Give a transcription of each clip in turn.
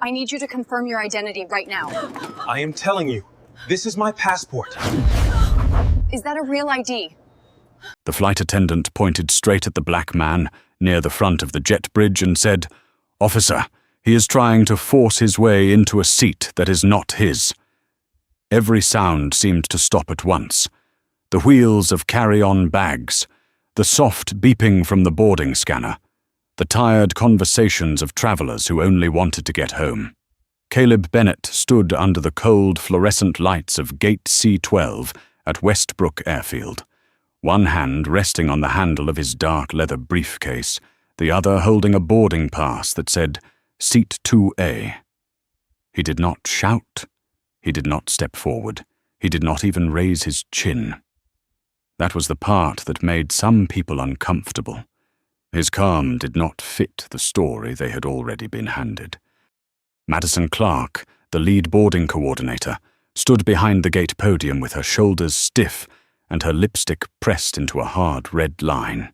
I need you to confirm your identity right now. I am telling you, this is my passport. Is that a real ID? The flight attendant pointed straight at the black man near the front of the jet bridge and said, "Officer, he is trying to force his way into a seat that is not his." Every sound seemed to stop at once. The wheels of carry-on bags, the soft beeping from the boarding scanner, the tired conversations of travelers who only wanted to get home. Caleb Bennett stood under the cold fluorescent lights of Gate C-12 at Westbrook Airfield, one hand resting on the handle of his dark leather briefcase, the other holding a boarding pass that said, Seat 2A. He did not shout. He did not step forward. He did not even raise his chin. That was the part that made some people uncomfortable. His calm did not fit the story they had already been handed. Madison Clark, the lead boarding coordinator, stood behind the gate podium with her shoulders stiff and her lipstick pressed into a hard red line.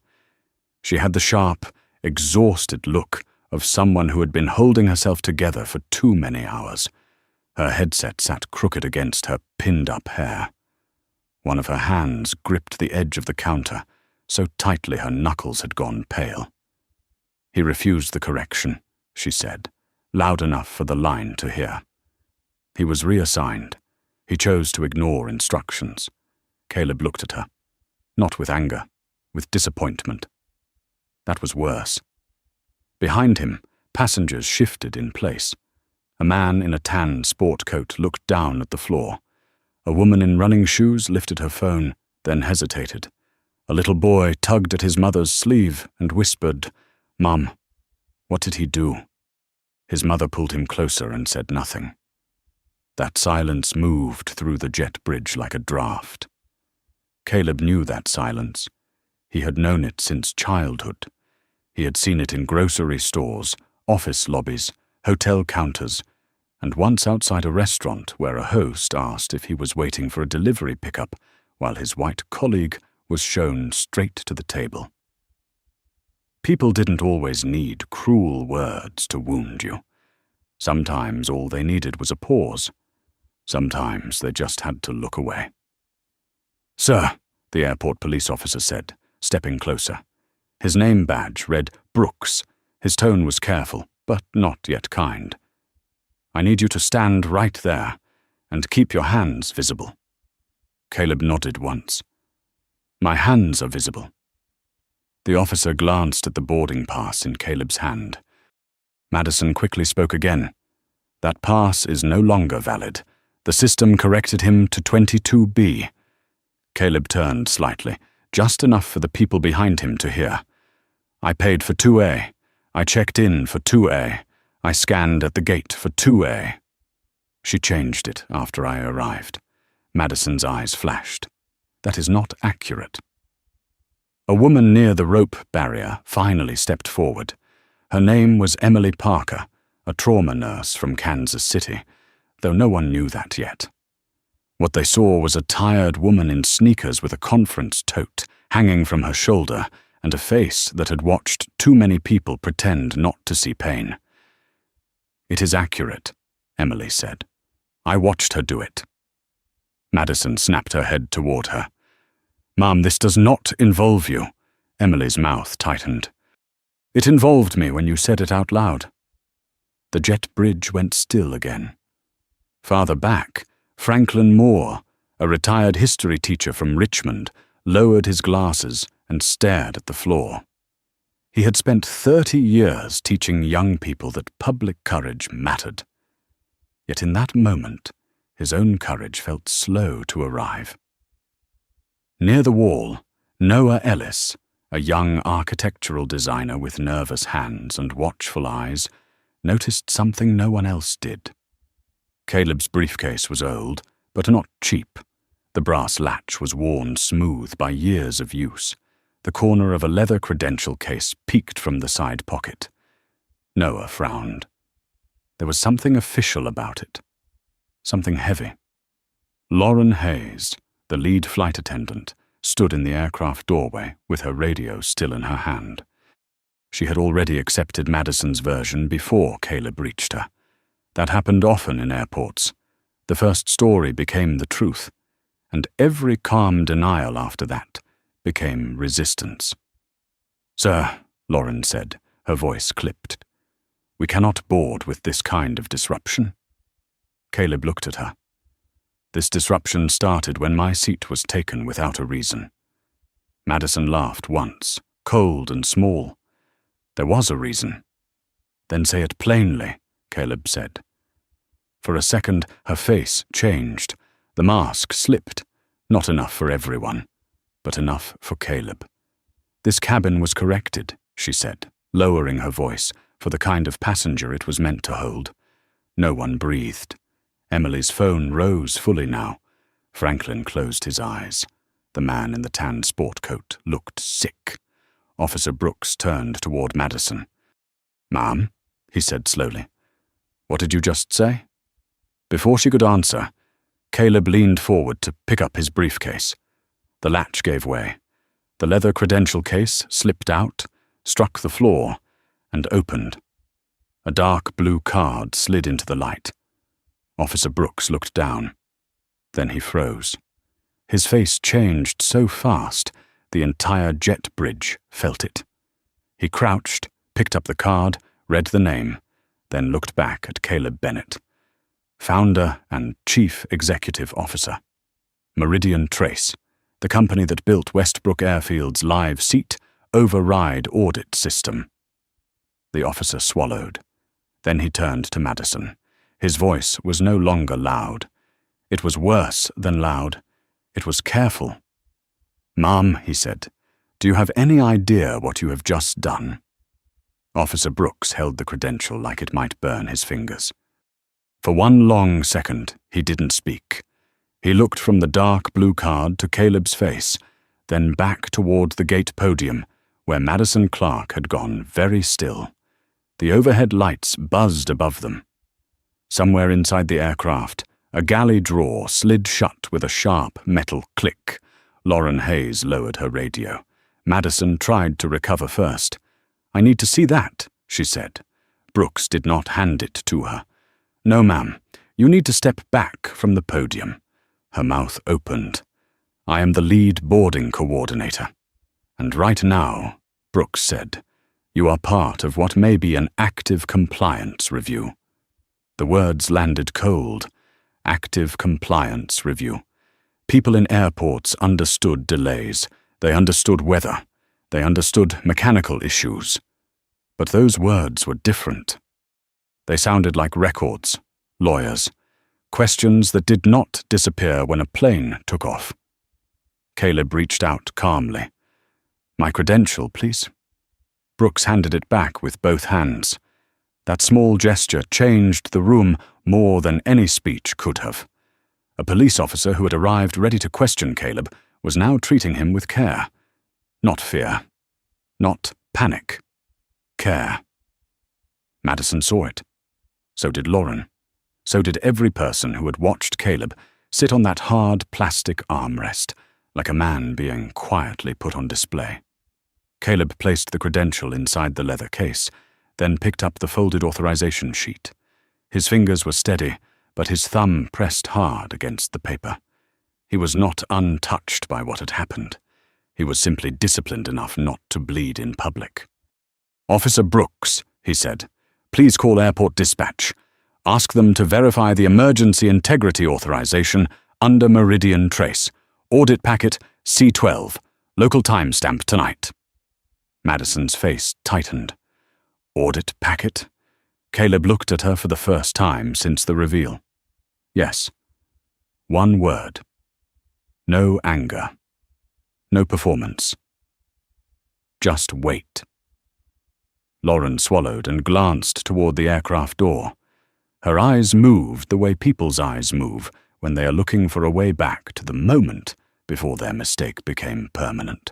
She had the sharp, exhausted look of someone who had been holding herself together for too many hours. Her headset sat crooked against her pinned-up hair. One of her hands gripped the edge of the counter, so tightly her knuckles had gone pale. "He refused the correction," she said, loud enough for the line to hear. He was reassigned. He chose to ignore instructions. Caleb looked at her, not with anger, with disappointment. That was worse. Behind him, passengers shifted in place. A man in a tan sport coat looked down at the floor. A woman in running shoes lifted her phone, then hesitated. A little boy tugged at his mother's sleeve and whispered, "Mom, what did he do?" His mother pulled him closer and said nothing. That silence moved through the jet bridge like a draft. Caleb knew that silence. He had known it since childhood. He had seen it in grocery stores, office lobbies, hotel counters, and once outside a restaurant where a host asked if he was waiting for a delivery pickup while his white colleague was shown straight to the table. People didn't always need cruel words to wound you. Sometimes all they needed was a pause. Sometimes they just had to look away. "Sir," the airport police officer said, stepping closer. His name badge read Brooks. His tone was careful, but not yet kind. "I need you to stand right there and keep your hands visible." Caleb nodded once. "My hands are visible." The officer glanced at the boarding pass in Caleb's hand. Madison quickly spoke again. "That pass is no longer valid. The system corrected him to 22B. Caleb turned slightly, just enough for the people behind him to hear. "I paid for 2A. I checked in for 2A. I scanned at the gate for 2A. She changed it after I arrived." Madison's eyes flashed. "That is not accurate." A woman near the rope barrier finally stepped forward. Her name was Emily Parker, a trauma nurse from Kansas City, though no one knew that yet. What they saw was a tired woman in sneakers with a conference tote hanging from her shoulder and a face that had watched too many people pretend not to see pain. "It is accurate," Emily said. "I watched her do it." Madison snapped her head toward her. "Mom, this does not involve you." Emily's mouth tightened. "It involved me when you said it out loud." The jet bridge went still again. Farther back, Franklin Moore, a retired history teacher from Richmond, lowered his glasses and stared at the floor. He had spent 30 years teaching young people that public courage mattered. Yet in that moment, his own courage felt slow to arrive. Near the wall, Noah Ellis, a young architectural designer with nervous hands and watchful eyes, noticed something no one else did. Caleb's briefcase was old, but not cheap. The brass latch was worn smooth by years of use. The corner of a leather credential case peeked from the side pocket. Noah frowned. There was something official about it. Something heavy. Lauren Hayes, the lead flight attendant, stood in the aircraft doorway with her radio still in her hand. She had already accepted Madison's version before Caleb reached her. That happened often in airports. The first story became the truth, and every calm denial after that became resistance. "Sir," Lauren said, her voice clipped, "we cannot board with this kind of disruption." Caleb looked at her. "This disruption started when my seat was taken without a reason." Madison laughed once, cold and small. "There was a reason." "Then say it plainly," Caleb said. For a second, her face changed. The mask slipped. Not enough for everyone, but enough for Caleb. "This cabin was corrected," she said, lowering her voice for the kind of passenger it was meant to hold. No one breathed. Emily's phone rose fully now. Franklin closed his eyes. The man in the tan sport coat looked sick. Officer Brooks turned toward Madison. "Ma'am," he said slowly. "What did you just say?" Before she could answer, Caleb leaned forward to pick up his briefcase. The latch gave way. The leather credential case slipped out, struck the floor, and opened. A dark blue card slid into the light. Officer Brooks looked down. Then he froze. His face changed so fast, the entire jet bridge felt it. He crouched, picked up the card, read the name, then looked back at Caleb Bennett. Founder and Chief Executive Officer. Meridian Trace, the company that built Westbrook Airfield's live seat override audit system. The officer swallowed. Then he turned to Madison. His voice was no longer loud. It was worse than loud. It was careful. "Ma'am," he said, "do you have any idea what you have just done?" Officer Brooks held the credential like it might burn his fingers. For one long second, he didn't speak. He looked from the dark blue card to Caleb's face, then back toward the gate podium, where Madison Clark had gone very still. The overhead lights buzzed above them. Somewhere inside the aircraft, a galley drawer slid shut with a sharp metal click. Lauren Hayes lowered her radio. Madison tried to recover first. "I need to see that," she said. Brooks did not hand it to her. "No, ma'am. You need to step back from the podium." Her mouth opened. "I am the lead boarding coordinator. And right now," Brooks said, "you are part of what may be an active compliance review." The words landed cold. Active compliance review. People in airports understood delays. They understood weather. They understood mechanical issues. But those words were different. They sounded like records, lawyers, questions that did not disappear when a plane took off. Caleb reached out calmly. "My credential, please." Brooks handed it back with both hands. That small gesture changed the room more than any speech could have. A police officer who had arrived ready to question Caleb was now treating him with care. Not fear. Not panic. Care. Madison saw it. So did Lauren. So did every person who had watched Caleb sit on that hard plastic armrest, like a man being quietly put on display. Caleb placed the credential inside the leather case, then picked up the folded authorization sheet. His fingers were steady, but his thumb pressed hard against the paper. He was not untouched by what had happened. He was simply disciplined enough not to bleed in public. "Officer Brooks," he said, "please call airport dispatch. Ask them to verify the emergency integrity authorization under Meridian Trace. Audit packet C12. Local timestamp tonight." Madison's face tightened. Audit packet? Caleb looked at her for the first time since the reveal. Yes. One word. No anger. No performance. Just wait. Lauren swallowed and glanced toward the aircraft door. Her eyes moved the way people's eyes move when they are looking for a way back to the moment before their mistake became permanent.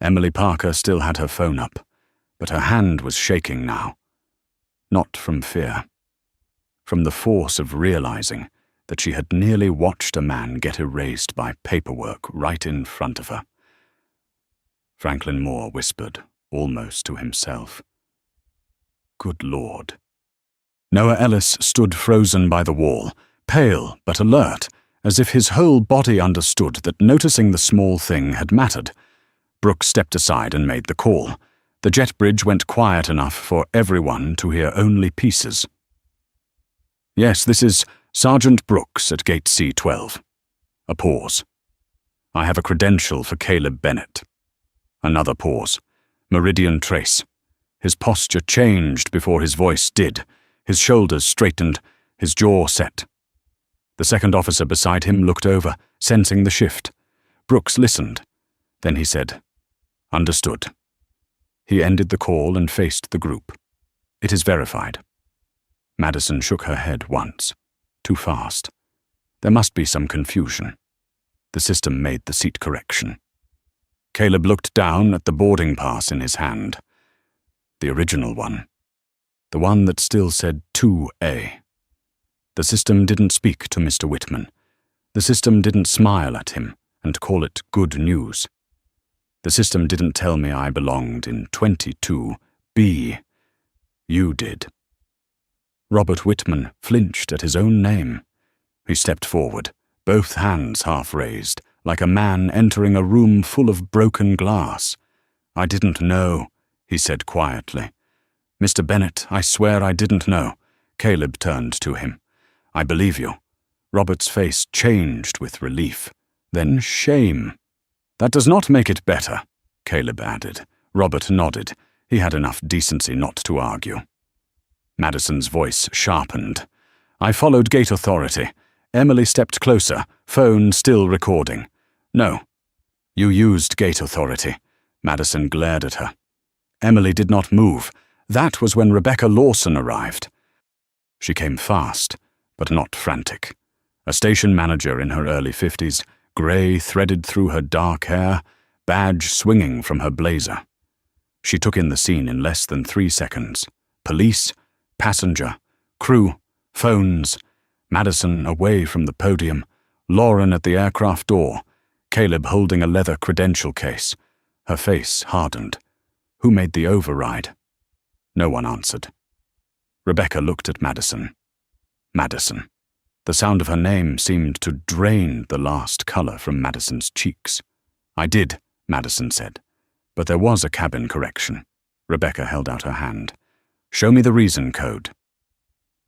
Emily Parker still had her phone up, but her hand was shaking now. Not from fear. From the force of realizing that she had nearly watched a man get erased by paperwork right in front of her. Franklin Moore whispered, almost to himself, "Good Lord." Noah Ellis stood frozen by the wall, pale but alert, as if his whole body understood that noticing the small thing had mattered. Brooks stepped aside and made the call. The jet bridge went quiet enough for everyone to hear only pieces. "Yes, this is Sergeant Brooks at Gate C-12. A pause. "I have a credential for Caleb Bennett." Another pause. Meridian trace. His posture changed before his voice did. His shoulders straightened, his jaw set. The second officer beside him looked over, sensing the shift. Brooks listened. Then he said, "Understood." He ended the call and faced the group. "It is verified." Madison shook her head once. Too fast. There must be some confusion. The system made the seat correction. Caleb looked down at the boarding pass in his hand. The original one. The one that still said 2A. The system didn't speak to Mr. Whitman. The system didn't smile at him and call it good news. The system didn't tell me I belonged in 22B. You did. Robert Whitman flinched at his own name. He stepped forward, both hands half raised, like a man entering a room full of broken glass. "I didn't know," he said quietly. "Mr. Bennett, I swear I didn't know." Caleb turned to him. "I believe you." Robert's face changed with relief, then shame. "That does not make it better," Caleb added. Robert nodded. He had enough decency not to argue. Madison's voice sharpened. "I followed gate authority." Emily stepped closer, phone still recording. "No." "You used gate authority." Madison glared at her. Emily did not move. That was when Rebecca Lawson arrived. She came fast, but not frantic. A station manager in her early 50s, grey threaded through her dark hair, badge swinging from her blazer. She took in the scene in less than 3 seconds. Police, passenger, crew, phones, Madison away from the podium, Lauren at the aircraft door, Caleb holding a leather credential case. Her face hardened. Who made the override? No one answered. Rebecca looked at Madison. Madison. The sound of her name seemed to drain the last color from Madison's cheeks. "I did," Madison said. "But there was a cabin correction." Rebecca held out her hand. "Show me the reason code."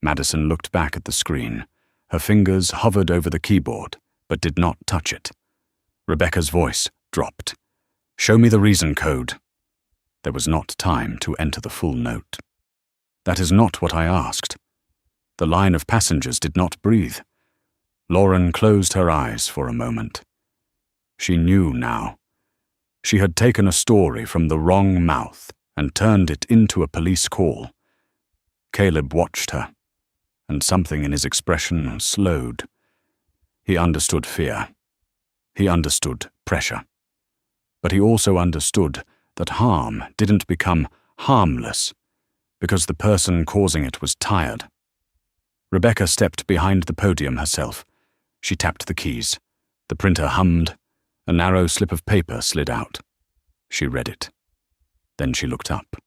Madison looked back at the screen. Her fingers hovered over the keyboard, but did not touch it. Rebecca's voice dropped. "Show me the reason code." There was not time to enter the full note. "That is not what I asked." The line of passengers did not breathe. Lauren closed her eyes for a moment. She knew now. She had taken a story from the wrong mouth and turned it into a police call. Caleb watched her, and something in his expression slowed. He understood fear. He understood pressure. But he also understood that harm didn't become harmless because the person causing it was tired. Rebecca stepped behind the podium herself. She tapped the keys. The printer hummed. A narrow slip of paper slid out. She read it. Then she looked up.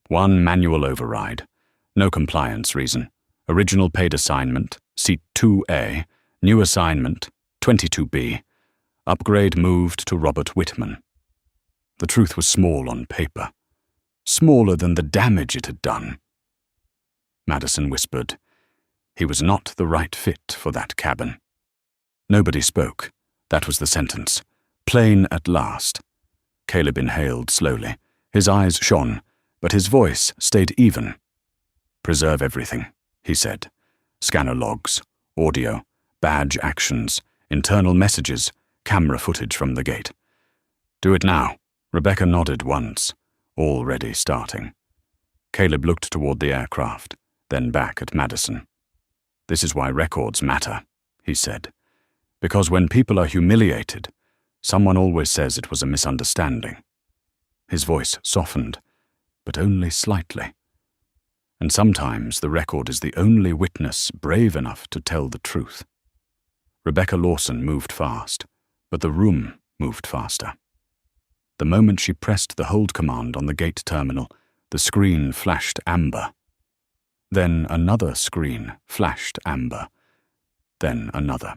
One manual override. No compliance reason. Original paid assignment, seat 2A. New assignment, 22B. Upgrade moved to Robert Whitman. The truth was small on paper. Smaller than the damage it had done. Madison whispered. He was not the right fit for that cabin. Nobody spoke. That was the sentence. Plain at last. Caleb inhaled slowly. His eyes shone, but his voice stayed even. "Preserve everything," he said. "Scanner logs, audio, badge actions, internal messages, camera footage from the gate. Do it now." Rebecca nodded once, already starting. Caleb looked toward the aircraft, then back at Madison. "This is why records matter," he said. "Because when people are humiliated, someone always says it was a misunderstanding." His voice softened, but only slightly. And sometimes the record is the only witness brave enough to tell the truth. Rebecca Lawson moved fast, but the room moved faster. The moment she pressed the hold command on the gate terminal, the screen flashed amber. Then another screen flashed amber. Then another.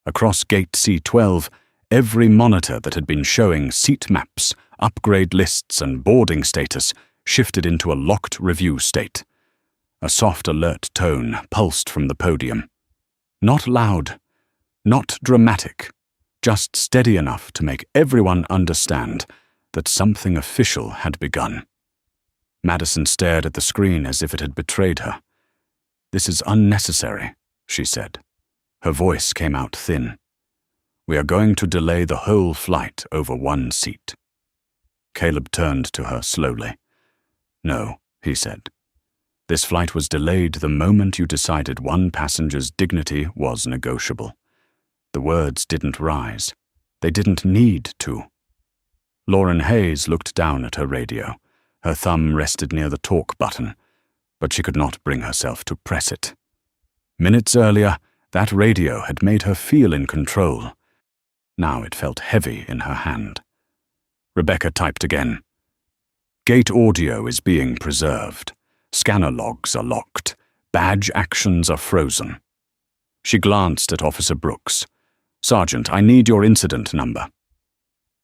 Across Gate C12, every monitor that had been showing seat maps, upgrade lists, and boarding status shifted into a locked review state. A soft alert tone pulsed from the podium. Not loud, not dramatic, just steady enough to make everyone understand that something official had begun. Madison stared at the screen as if it had betrayed her. "This is unnecessary," she said. Her voice came out thin. "We are going to delay the whole flight over one seat." Caleb turned to her slowly. "No," he said. "This flight was delayed the moment you decided one passenger's dignity was negotiable." The words didn't rise. They didn't need to. Lauren Hayes looked down at her radio. Her thumb rested near the talk button, but she could not bring herself to press it. Minutes earlier, that radio had made her feel in control. Now it felt heavy in her hand. Rebecca typed again. "Gate audio is being preserved. Scanner logs are locked. Badge actions are frozen." She glanced at Officer Brooks. "Sergeant, I need your incident number."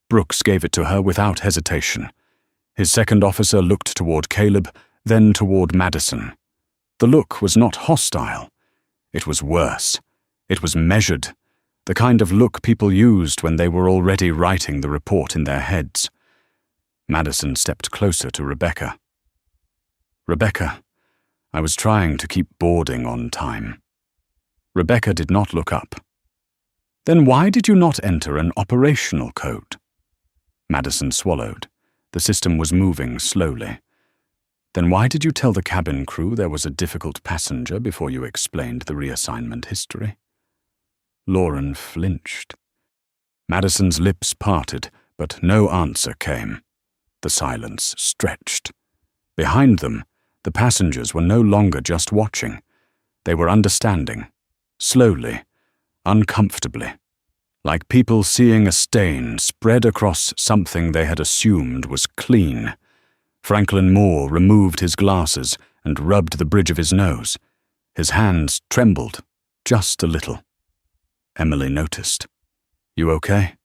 Brooks gave it to her without hesitation. His second officer looked toward Caleb, then toward Madison. The look was not hostile. It was worse. It was measured, the kind of look people used when they were already writing the report in their heads. Madison stepped closer to Rebecca. "Rebecca, I was trying to keep boarding on time." Rebecca did not look up. "Then why did you not enter an operational code?" Madison swallowed. The system was moving slowly. "Then why did you tell the cabin crew there was a difficult passenger before you explained the reassignment history?" Lauren flinched. Madison's lips parted, but no answer came. The silence stretched. Behind them, the passengers were no longer just watching. They were understanding, slowly, uncomfortably, like people seeing a stain spread across something they had assumed was clean. Franklin Moore removed his glasses and rubbed the bridge of his nose. His hands trembled, just a little. Emily noticed. "You okay?"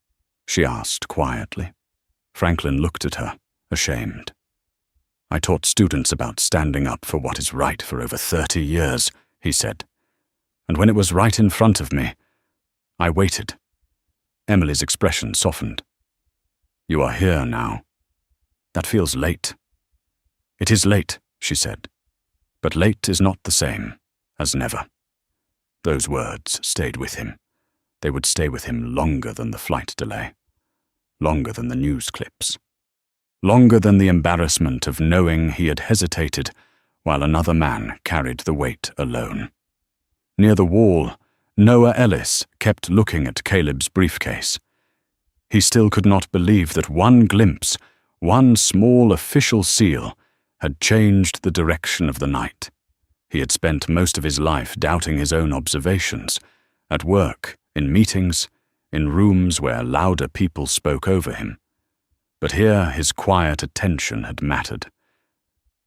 she asked quietly. Franklin looked at her, ashamed. "I taught students about standing up for what is right for over 30 years, he said. "And when it was right in front of me, I waited." Emily's expression softened. "You are here now. That feels late." "It is late," she said. "But late is not the same as never." Those words stayed with him. They would stay with him longer than the flight delay. Longer than the news clips. Longer than the embarrassment of knowing he had hesitated while another man carried the weight alone. Near the wall, Noah Ellis kept looking at Caleb's briefcase. He still could not believe that one glimpse, one small official seal, had changed the direction of the night. He had spent most of his life doubting his own observations, at work, in meetings, in rooms where louder people spoke over him. But here his quiet attention had mattered.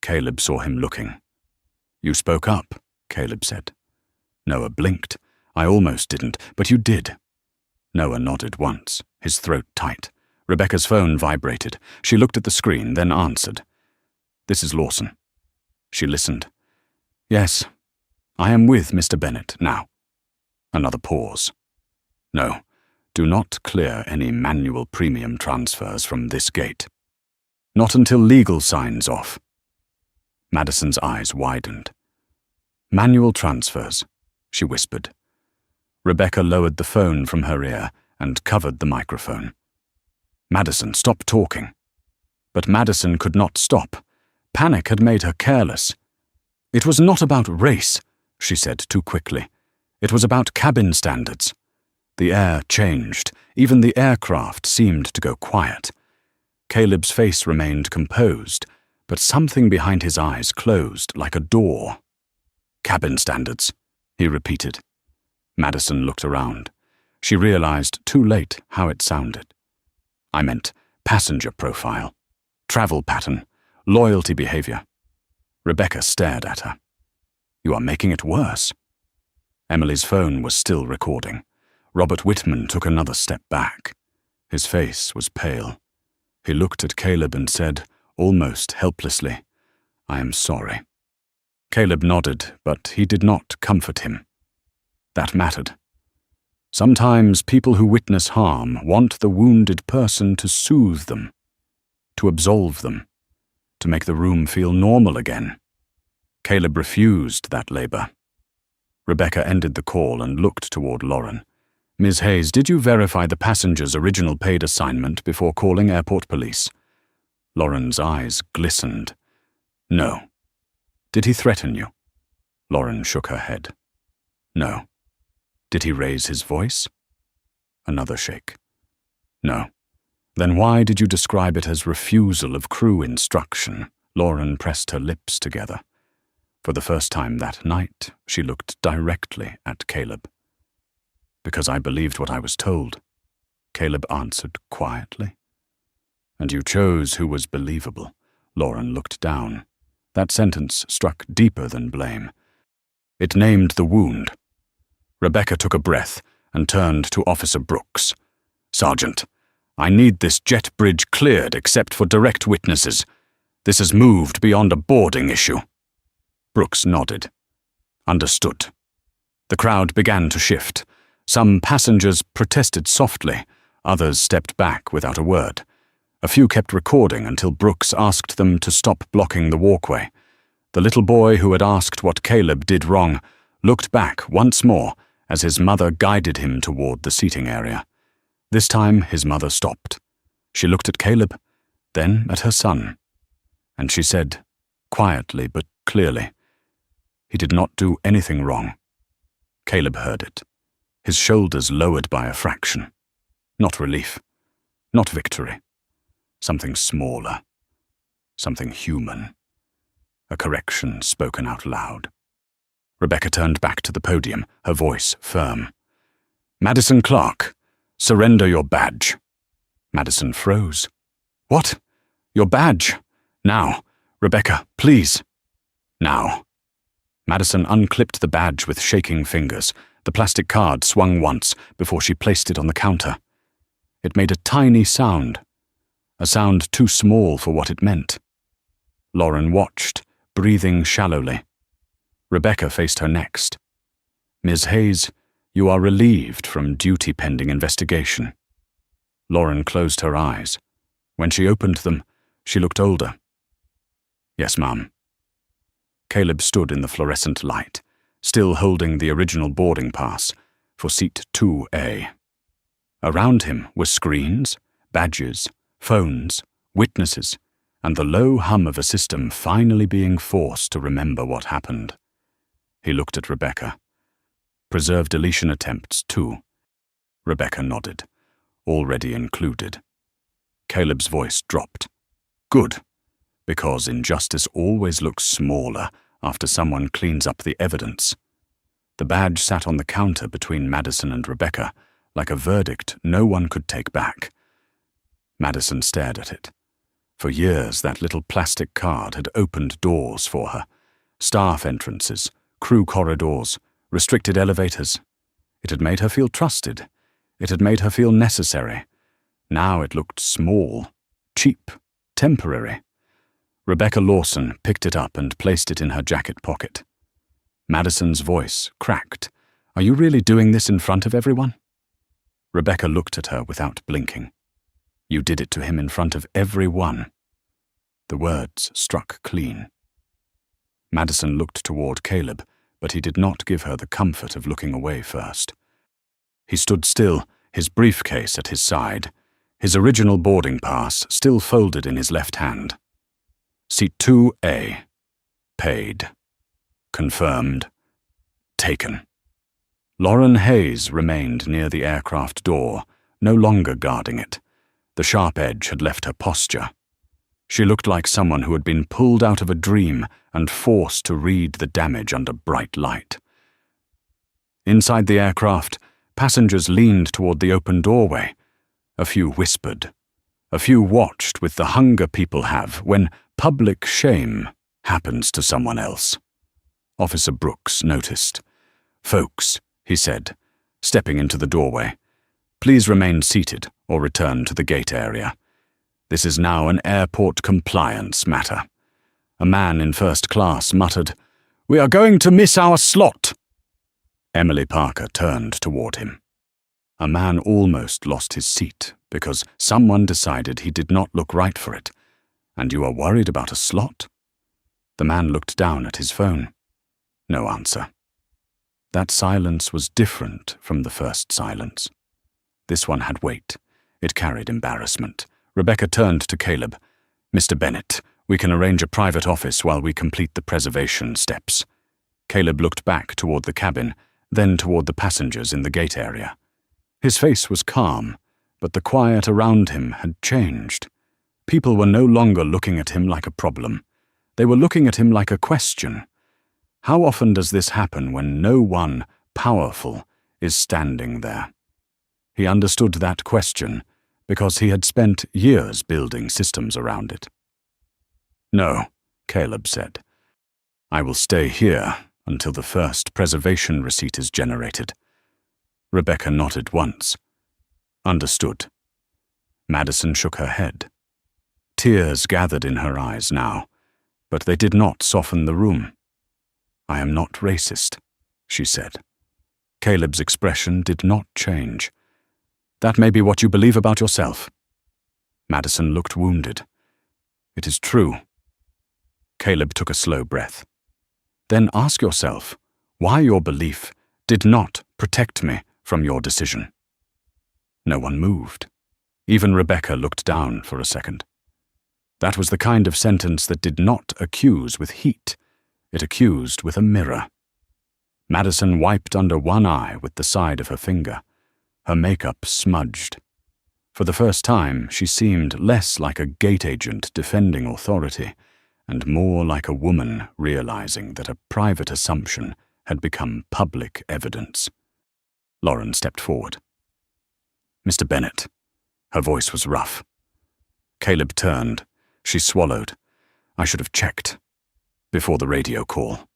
Caleb saw him looking. "You spoke up," Caleb said. Noah blinked. "I almost didn't, but you did." Noah nodded once, his throat tight. Rebecca's phone vibrated. She looked at the screen, then answered. "This is Lawson." She listened. "Yes, I am with Mr. Bennett now." Another pause. "No, do not clear any manual premium transfers from this gate. Not until legal signs off." Madison's eyes widened. "Manual transfers," she whispered. Rebecca lowered the phone from her ear and covered the microphone. "Madison, stop talking." But Madison could not stop. Panic had made her careless. "It was not about race," she said too quickly. "It was about cabin standards." The air changed. Even the aircraft seemed to go quiet. Caleb's face remained composed, but something behind his eyes closed like a door. "Cabin standards," he repeated. Madison looked around. She realized too late how it sounded. "I meant passenger profile, travel pattern, loyalty behavior." Rebecca stared at her. You are making it worse. Emily's phone was still recording. Robert Whitman took another step back. His face was pale. He looked at Caleb and said, almost helplessly, "I am sorry." Caleb nodded, but he did not comfort him. That mattered. Sometimes people who witness harm want the wounded person to soothe them, to absolve them, to make the room feel normal again. Caleb refused that labor. Rebecca ended the call and looked toward Lauren. "Ms. Hayes, did you verify the passenger's original paid assignment before calling airport police?" Lauren's eyes glistened. "No." "Did he threaten you?" Lauren shook her head. "No." "Did he raise his voice?" Another shake. "No." "Then why did you describe it as refusal of crew instruction?" Lauren pressed her lips together. For the first time that night, she looked directly at Caleb. "Because I believed what I was told," Caleb answered quietly. "And you chose who was believable." Lauren looked down. That sentence struck deeper than blame. It named the wound. Rebecca took a breath and turned to Officer Brooks. "Sergeant, I need this jet bridge cleared except for direct witnesses. This has moved beyond a boarding issue." Brooks nodded. "Understood." The crowd began to shift. Some passengers protested softly, others stepped back without a word. A few kept recording until Brooks asked them to stop blocking the walkway. The little boy who had asked what Caleb did wrong looked back once more as his mother guided him toward the seating area. This time his mother stopped. She looked at Caleb, then at her son, and she said, quietly but clearly, "He did not do anything wrong." Caleb heard it, his shoulders lowered by a fraction. Not relief, not victory. Something smaller, something human. A correction spoken out loud. Rebecca turned back to the podium, her voice firm. "Madison Clark, surrender your badge." Madison froze. "What? Your badge? Now. Rebecca, please. Now." Madison unclipped the badge with shaking fingers. The plastic card swung once before she placed it on the counter. It made a tiny sound, a sound too small for what it meant. Lauren watched, breathing shallowly. Rebecca faced her next. "Ms. Hayes, you are relieved from duty pending investigation." Lauren closed her eyes. When she opened them, she looked older. "Yes, ma'am." Caleb stood in the fluorescent light, still holding the original boarding pass for seat 2A. Around him were screens, badges, phones, witnesses, and the low hum of a system finally being forced to remember what happened. He looked at Rebecca. "Preserve deletion attempts, too." Rebecca nodded. "Already included." Caleb's voice dropped. "Good, because injustice always looks smaller after someone cleans up the evidence." The badge sat on the counter between Madison and Rebecca, like a verdict no one could take back. Madison stared at it. For years, that little plastic card had opened doors for her. Staff entrances, crew corridors, restricted elevators. It had made her feel trusted. It had made her feel necessary. Now it looked small, cheap, temporary. Rebecca Lawson picked it up and placed it in her jacket pocket. Madison's voice cracked. "Are you really doing this in front of everyone?" Rebecca looked at her without blinking. "You did it to him in front of everyone." The words struck clean. Madison looked toward Caleb, but he did not give her the comfort of looking away first. He stood still, his briefcase at his side, his original boarding pass still folded in his left hand. "Seat 2A. Paid. Confirmed. Taken." Lauren Hayes remained near the aircraft door, no longer guarding it. The sharp edge had left her posture. She looked like someone who had been pulled out of a dream and forced to read the damage under bright light. Inside the aircraft, passengers leaned toward the open doorway. A few whispered. A few watched with the hunger people have when public shame happens to someone else. Officer Brooks noticed. "Folks," he said, stepping into the doorway, "please remain seated or return to the gate area. This is now an airport compliance matter." A man in first class muttered, "We are going to miss our slot." Emily Parker turned toward him. A man almost lost his seat because someone decided he did not look right for it. "And you are worried about a slot?" The man looked down at his phone. No answer. That silence was different from the first silence. This one had weight. It carried embarrassment. Rebecca turned to Caleb. "Mr. Bennett, we can arrange a private office while we complete the preservation steps." Caleb looked back toward the cabin, then toward the passengers in the gate area. His face was calm, but the quiet around him had changed. People were no longer looking at him like a problem. They were looking at him like a question. How often does this happen when no one powerful is standing there? He understood that question because he had spent years building systems around it. "No," Caleb said. "I will stay here until the first preservation receipt is generated." Rebecca nodded once. "Understood." Madison shook her head. Tears gathered in her eyes now, but they did not soften the room. "I am not racist," she said. Caleb's expression did not change. "That may be what you believe about yourself." Madison looked wounded. "It is true." Caleb took a slow breath. "Then ask yourself why your belief did not protect me from your decision." No one moved. Even Rebecca looked down for a second. That was the kind of sentence that did not accuse with heat. It accused with a mirror. Madison wiped under one eye with the side of her finger. Her makeup smudged. For the first time, she seemed less like a gate agent defending authority, and more like a woman realizing that a private assumption had become public evidence. Lauren stepped forward. "Mr. Bennett." Her voice was rough. Caleb turned. She swallowed. "I should have checked. Before the radio call.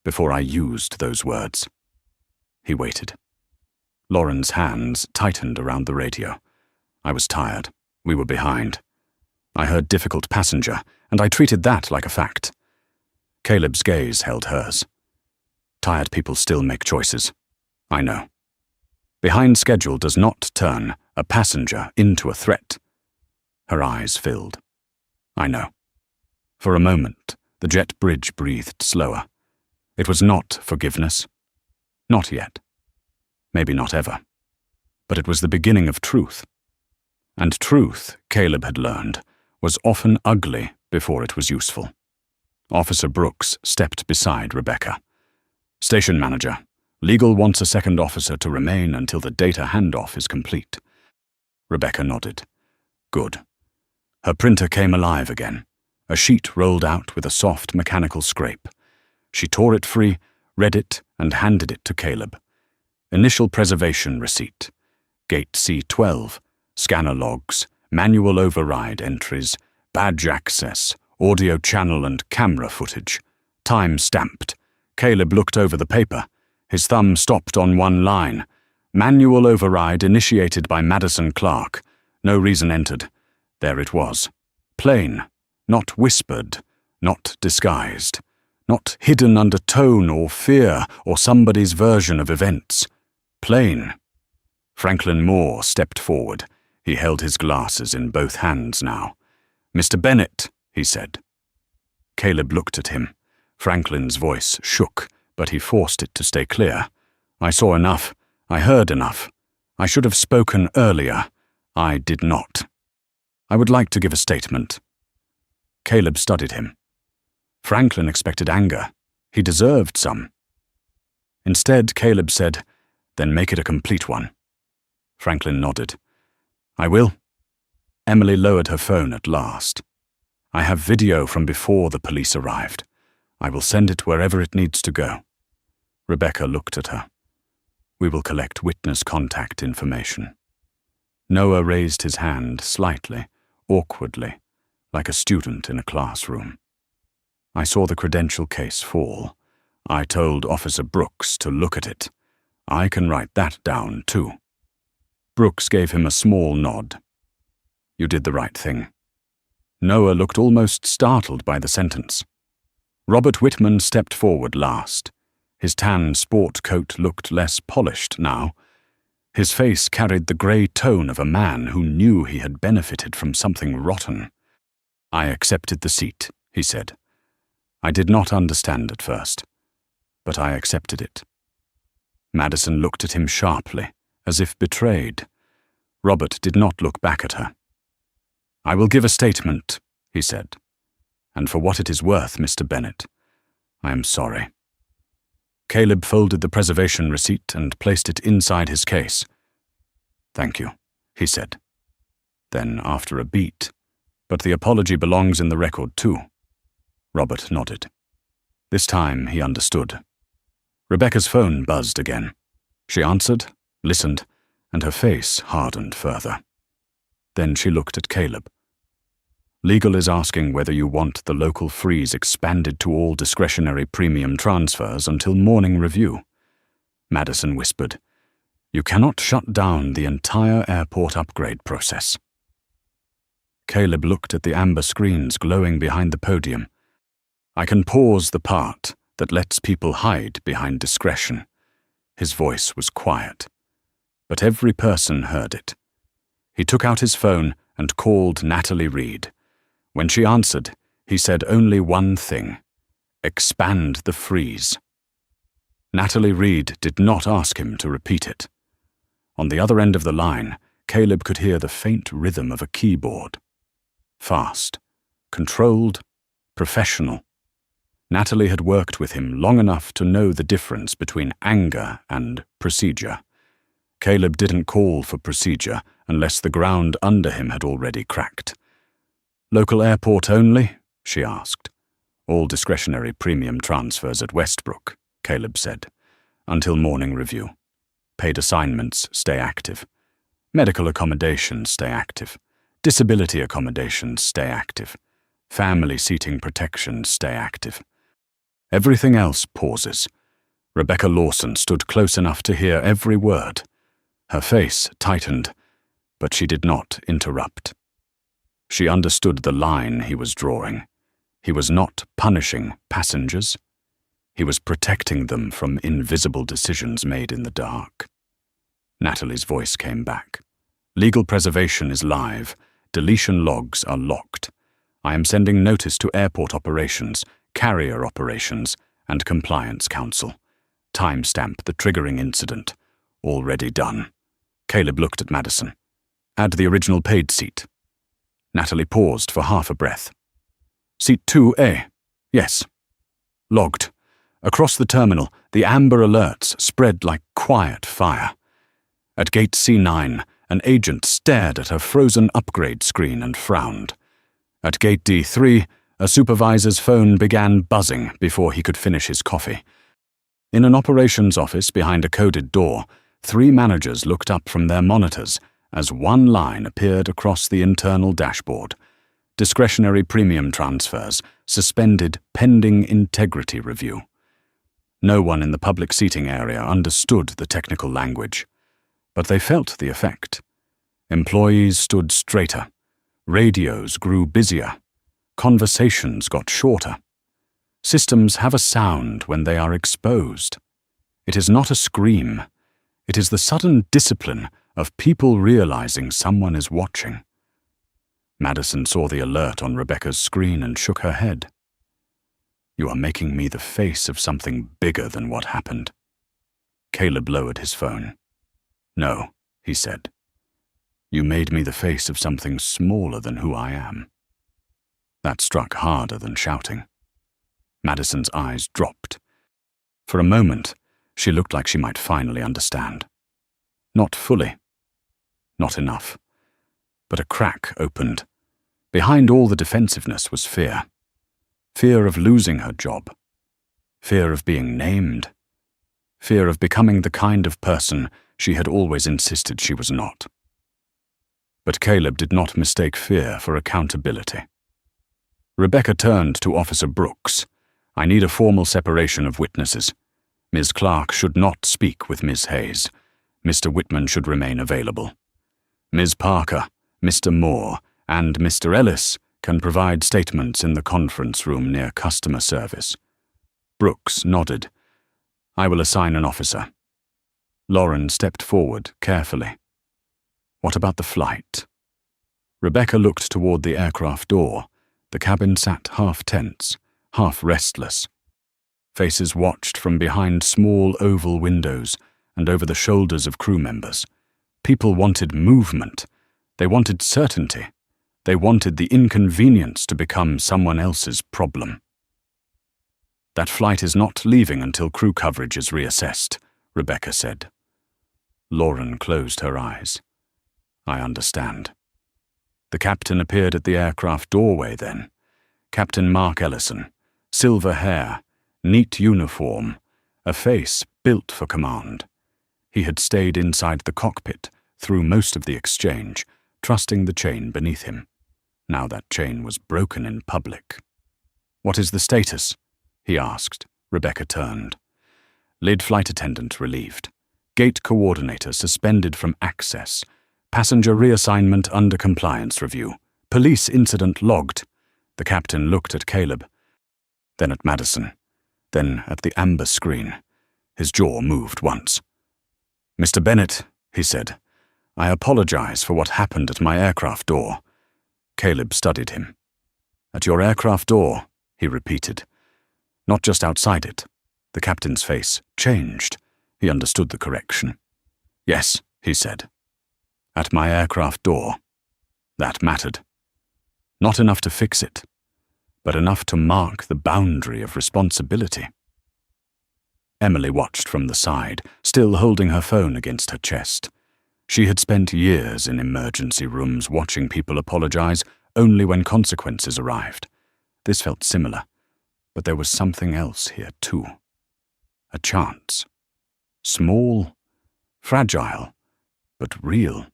Before I used those words." He waited. Lauren's hands tightened around the radio. "I was tired. We were behind. I heard difficult passenger, and I treated that like a fact." Caleb's gaze held hers. "Tired people still make choices. I know. Behind schedule does not turn a passenger into a threat." Her eyes filled. "I know." For a moment, the jet bridge breathed slower. It was not forgiveness. Not yet. Maybe not ever. But it was the beginning of truth. And truth, Caleb had learned, was often ugly before it was useful. Officer Brooks stepped beside Rebecca. "Station manager, legal wants a second officer to remain until the data handoff is complete." Rebecca nodded. "Good." Her printer came alive again. A sheet rolled out with a soft mechanical scrape. She tore it free, read it, and handed it to Caleb. Initial preservation receipt. Gate C12, scanner logs, manual override entries, badge access, audio channel and camera footage. Time stamped. Caleb looked over the paper. His thumb stopped on one line. Manual override initiated by Madison Clark. No reason entered. There it was. Plain. Not whispered. Not disguised. Not hidden under tone or fear or somebody's version of events. Plain. Franklin Moore stepped forward. He held his glasses in both hands now. "Mr. Bennett," he said. Caleb looked at him. Franklin's voice shook, but he forced it to stay clear. "I saw enough. I heard enough. I should have spoken earlier. I did not. I would like to give a statement." Caleb studied him. Franklin expected anger. He deserved some. Instead, Caleb said, "Then make it a complete one." Franklin nodded. "I will." Emily lowered her phone at last. "I have video from before the police arrived. I will send it wherever it needs to go." Rebecca looked at her. "We will collect witness contact information." Noah raised his hand slightly, awkwardly, like a student in a classroom. I saw the credential case fall. I told Officer Brooks to look at it. I can write that down, too. Brooks gave him a small nod. You did the right thing. Noah looked almost startled by the sentence. Robert Whitman stepped forward last. His tan sport coat looked less polished now. His face carried the grey tone of a man who knew he had benefited from something rotten. I accepted the seat, he said. I did not understand at first, but I accepted it. Madison looked at him sharply, as if betrayed. Robert did not look back at her. I will give a statement, he said. And for what it is worth, Mr. Bennett, I am sorry. Caleb folded the preservation receipt and placed it inside his case. Thank you, he said. Then, after a beat, but the apology belongs in the record too. Robert nodded. This time he understood. Rebecca's phone buzzed again. She answered, listened, and her face hardened further. Then she looked at Caleb. Legal is asking whether you want the local freeze expanded to all discretionary premium transfers until morning review. Madison whispered, You cannot shut down the entire airport upgrade process. Caleb looked at the amber screens glowing behind the podium. I can pause the part that lets people hide behind discretion. His voice was quiet, but every person heard it. He took out his phone and called Natalie Reed. When she answered, he said only one thing: expand the freeze. Natalie Reed did not ask him to repeat it. On the other end of the line, Caleb could hear the faint rhythm of a keyboard. Fast, controlled, professional. Natalie had worked with him long enough to know the difference between anger and procedure. Caleb didn't call for procedure unless the ground under him had already cracked. Local airport only? She asked. All discretionary premium transfers at Westbrook, Caleb said, until morning review. Paid assignments stay active. Medical accommodations stay active. Disability accommodations stay active. Family seating protections stay active. Everything else pauses. Rebecca Lawson stood close enough to hear every word. Her face tightened, but she did not interrupt. She understood the line he was drawing. He was not punishing passengers. He was protecting them from invisible decisions made in the dark. Natalie's voice came back. Legal preservation is live. Deletion logs are locked. I am sending notice to airport operations, carrier operations, and compliance council. Timestamp the triggering incident. Already done. Caleb looked at Madison. Add the original paid seat. Natalie paused for half a breath. Seat 2A. Yes. Logged. Across the terminal, the amber alerts spread like quiet fire. At gate C9, an agent stared at a frozen upgrade screen and frowned. At gate D3, a supervisor's phone began buzzing before he could finish his coffee. In an operations office behind a coded door, 3 managers looked up from their monitors as one line appeared across the internal dashboard. Discretionary premium transfers, suspended pending integrity review. No one in the public seating area understood the technical language, but they felt the effect. Employees stood straighter. Radios grew busier. Conversations got shorter. Systems have a sound when they are exposed. It is not a scream. It is the sudden discipline of people realizing someone is watching. Madison saw the alert on Rebecca's screen and shook her head. You are making me the face of something bigger than what happened. Caleb lowered his phone. No, he said. You made me the face of something smaller than who I am. That struck harder than shouting. Madison's eyes dropped. For a moment, she looked like she might finally understand. Not fully. Not enough. But a crack opened. Behind all the defensiveness was fear. Fear of losing her job. Fear of being named. Fear of becoming the kind of person she had always insisted she was not. But Caleb did not mistake fear for accountability. Rebecca turned to Officer Brooks. I need a formal separation of witnesses. Ms. Clark should not speak with Ms. Hayes. Mr. Whitman should remain available. Ms. Parker, Mr. Moore, and Mr. Ellis can provide statements in the conference room near customer service. Brooks nodded. I will assign an officer. Lauren stepped forward carefully. What about the flight? Rebecca looked toward the aircraft door. The cabin sat half tense, half restless. Faces watched from behind small oval windows and over the shoulders of crew members. People wanted movement. They wanted certainty. They wanted the inconvenience to become someone else's problem. That flight is not leaving until crew coverage is reassessed, Rebecca said. Lauren closed her eyes. I understand. The captain appeared at the aircraft doorway then. Captain Mark Ellison, silver hair, neat uniform, a face built for command. He had stayed inside the cockpit through most of the exchange, trusting the chain beneath him. Now that chain was broken in public. What is the status? He asked. Rebecca turned. Lid flight attendant relieved. Gate coordinator suspended from access. Passenger reassignment under compliance review. Police incident logged. The captain looked at Caleb, then at Madison, then at the amber screen. His jaw moved once. Mr. Bennett, he said, I apologize for what happened at my aircraft door. Caleb studied him. At your aircraft door, he repeated. Not just outside it. The captain's face changed. He understood the correction. Yes, he said. At my aircraft door. That mattered. Not enough to fix it, but enough to mark the boundary of responsibility. Emily watched from the side, still holding her phone against her chest. She had spent years in emergency rooms watching people apologize only when consequences arrived. This felt similar, but there was something else here too. A chance. Small, fragile, but real.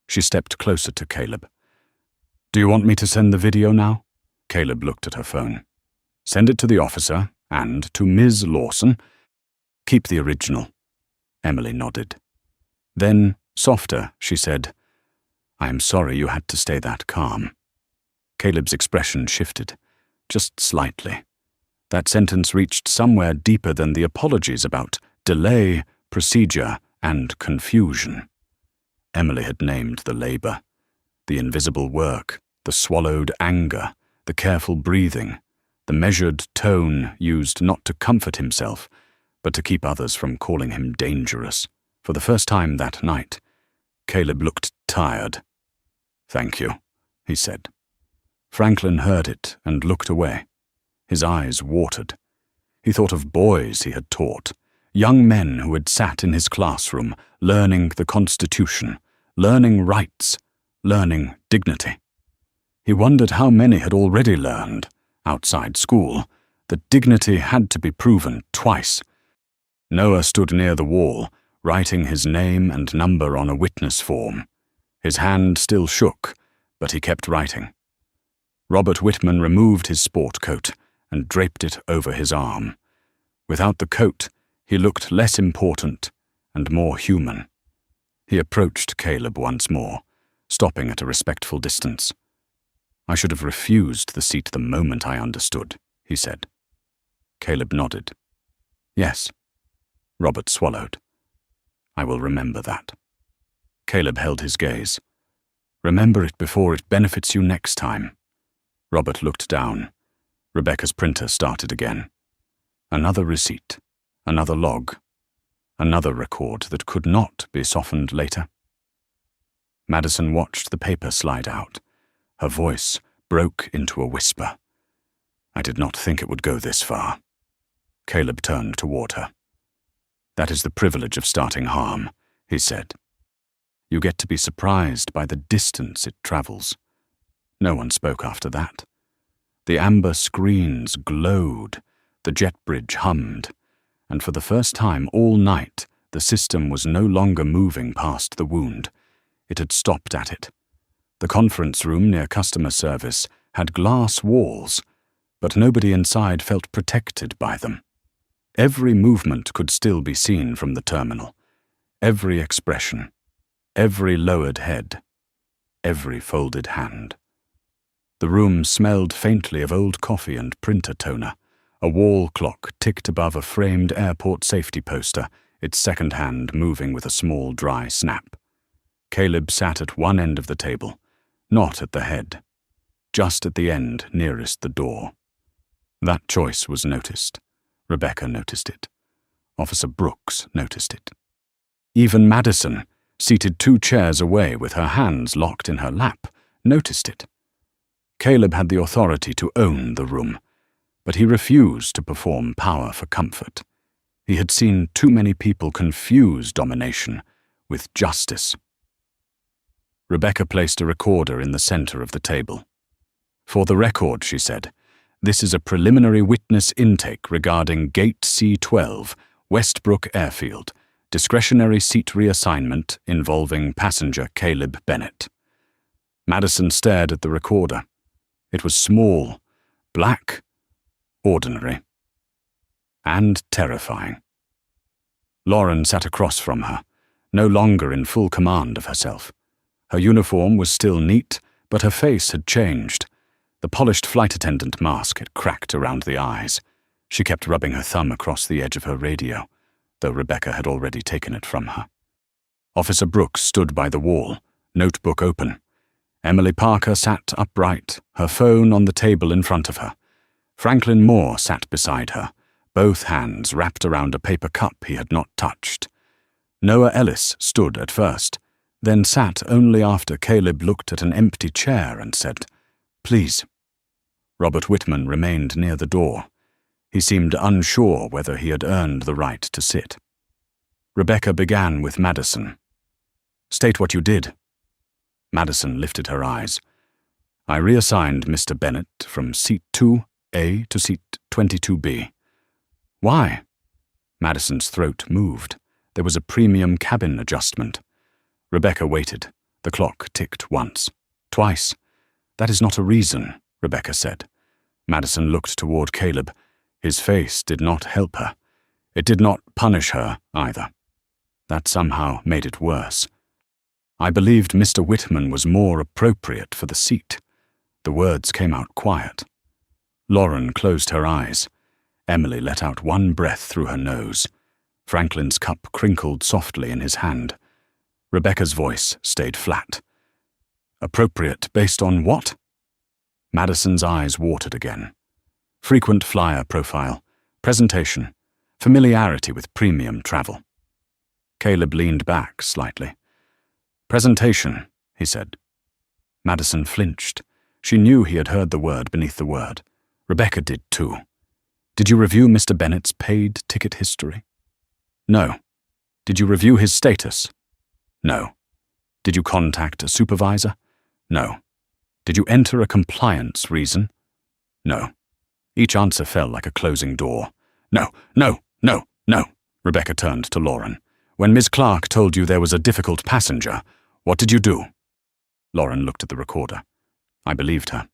She stepped closer to Caleb. Do you want me to send the video now? Caleb looked at her phone. Send it to the officer and to Ms. Lawson. Keep the original. Emily nodded. Then, softer, she said, I am sorry you had to stay that calm. Caleb's expression shifted, just slightly. That sentence reached somewhere deeper than the apologies about delay, procedure, and confusion. Emily had named the labor, the invisible work, the swallowed anger, the careful breathing, the measured tone used not to comfort himself, but to keep others from calling him dangerous. For the first time that night, Caleb looked tired. Thank you, he said. Franklin heard it and looked away. His eyes watered. He thought of boys he had taught, young men who had sat in his classroom, learning the Constitution, learning rights, learning dignity. He wondered how many had already learned, outside school, that dignity had to be proven twice. Noah stood near the wall, writing his name and number on a witness form. His hand still shook, but he kept writing. Robert Whitman removed his sport coat and draped it over his arm. Without the coat, he looked less important and more human. He approached Caleb once more, stopping at a respectful distance. I should have refused the seat the moment I understood, he said. Caleb nodded. Yes. Robert swallowed. I will remember that. Caleb held his gaze. Remember it before it benefits you next time. Robert looked down. Rebecca's printer started again. Another receipt, another log, another record that could not be softened later. Madison watched the paper slide out. Her voice broke into a whisper. I did not think it would go this far. Caleb turned toward her. That is the privilege of starting harm, he said. You get to be surprised by the distance it travels. No one spoke after that. The amber screens glowed, the jet bridge hummed, and for the first time all night the system was no longer moving past the wound. It had stopped at it. The conference room near customer service had glass walls, but nobody inside felt protected by them. Every movement could still be seen from the terminal. Every expression, every lowered head, every folded hand. The room smelled faintly of old coffee and printer toner. A wall clock ticked above a framed airport safety poster, its second hand moving with a small dry snap. Caleb sat at one end of the table, not at the head, just at the end nearest the door. That choice was noticed. Rebecca noticed it. Officer Brooks noticed it. Even Madison, seated 2 chairs away with her hands locked in her lap, noticed it. Caleb had the authority to own the room, but he refused to perform power for comfort. He had seen too many people confuse domination with justice. Rebecca placed a recorder in the center of the table. "For the record," she said, "this is a preliminary witness intake regarding Gate C-12, Westbrook Airfield, discretionary seat reassignment involving passenger Caleb Bennett." Madison stared at the recorder. It was small, black, ordinary, and terrifying. Lauren sat across from her, no longer in full command of herself. Her uniform was still neat, but her face had changed. The polished flight attendant mask had cracked around the eyes. She kept rubbing her thumb across the edge of her radio, though Rebecca had already taken it from her. Officer Brooks stood by the wall, notebook open. Emily Parker sat upright, her phone on the table in front of her. Franklin Moore sat beside her, both hands wrapped around a paper cup he had not touched. Noah Ellis stood at first, then sat only after Caleb looked at an empty chair and said, "Please." Robert Whitman remained near the door. He seemed unsure whether he had earned the right to sit. Rebecca began with Madison. "State what you did." Madison lifted her eyes. "I reassigned Mr. Bennett from seat 2A to seat 22B. "Why?" Madison's throat moved. There was a premium cabin adjustment. Rebecca waited. The clock ticked once, twice. "That is not a reason," Rebecca said. Madison looked toward Caleb. His face did not help her. It did not punish her either. That somehow made it worse. "I believed Mr. Whitman was more appropriate for the seat." The words came out quiet. Lauren closed her eyes. Emily let out one breath through her nose. Franklin's cup crinkled softly in his hand. Rebecca's voice stayed flat. "Appropriate based on what?" Madison's eyes watered again. "Frequent flyer profile, presentation, familiarity with premium travel." Caleb leaned back slightly. "Presentation," he said. Madison flinched. She knew he had heard the word beneath the word. Rebecca did too. "Did you review Mr. Bennett's paid ticket history?" "No." "Did you review his status?" "No." "Did you contact a supervisor?" "No." "Did you enter a compliance reason?" "No." Each answer fell like a closing door. "No, no, no, no." Rebecca turned to Lauren. "When Ms. Clark told you there was a difficult passenger, what did you do?" Lauren looked at the recorder. "I believed her."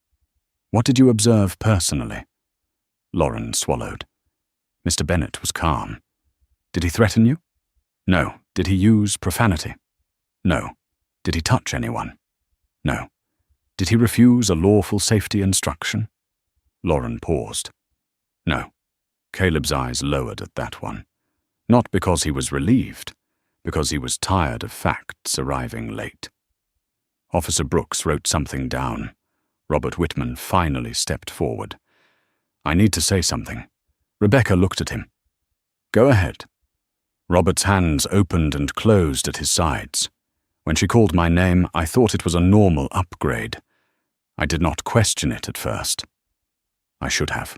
"What did you observe personally?" Lauren swallowed. Mr. Bennett was calm. "Did he threaten you?" "No." "Did he use profanity?" "No." "Did he touch anyone?" "No." "Did he refuse a lawful safety instruction?" Lauren paused. "No." Caleb's eyes lowered at that one. Not because he was relieved, because he was tired of facts arriving late. Officer Brooks wrote something down. Robert Whitman finally stepped forward. "I need to say something." Rebecca looked at him. "Go ahead." Robert's hands opened and closed at his sides. When she called my name, I thought it was a normal upgrade. I did not question it at first. I should have.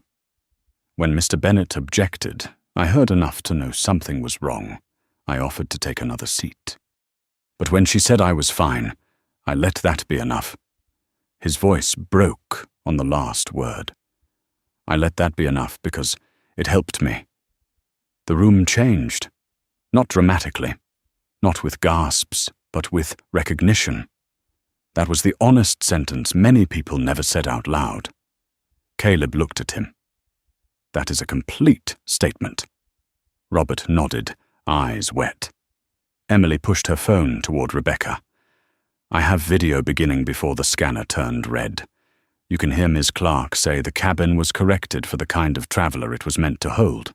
When Mr. Bennett objected, I heard enough to know something was wrong. I offered to take another seat. But when she said I was fine, I let that be enough. His voice broke on the last word. I let that be enough because it helped me. The room changed. Not dramatically, not with gasps, but with recognition. That was the honest sentence many people never said out loud. Caleb looked at him. That is a complete statement. Robert nodded, eyes wet. Emily pushed her phone toward Rebecca. I have video beginning before the scanner turned red. You can hear Ms. Clark say the cabin was corrected for the kind of traveler it was meant to hold.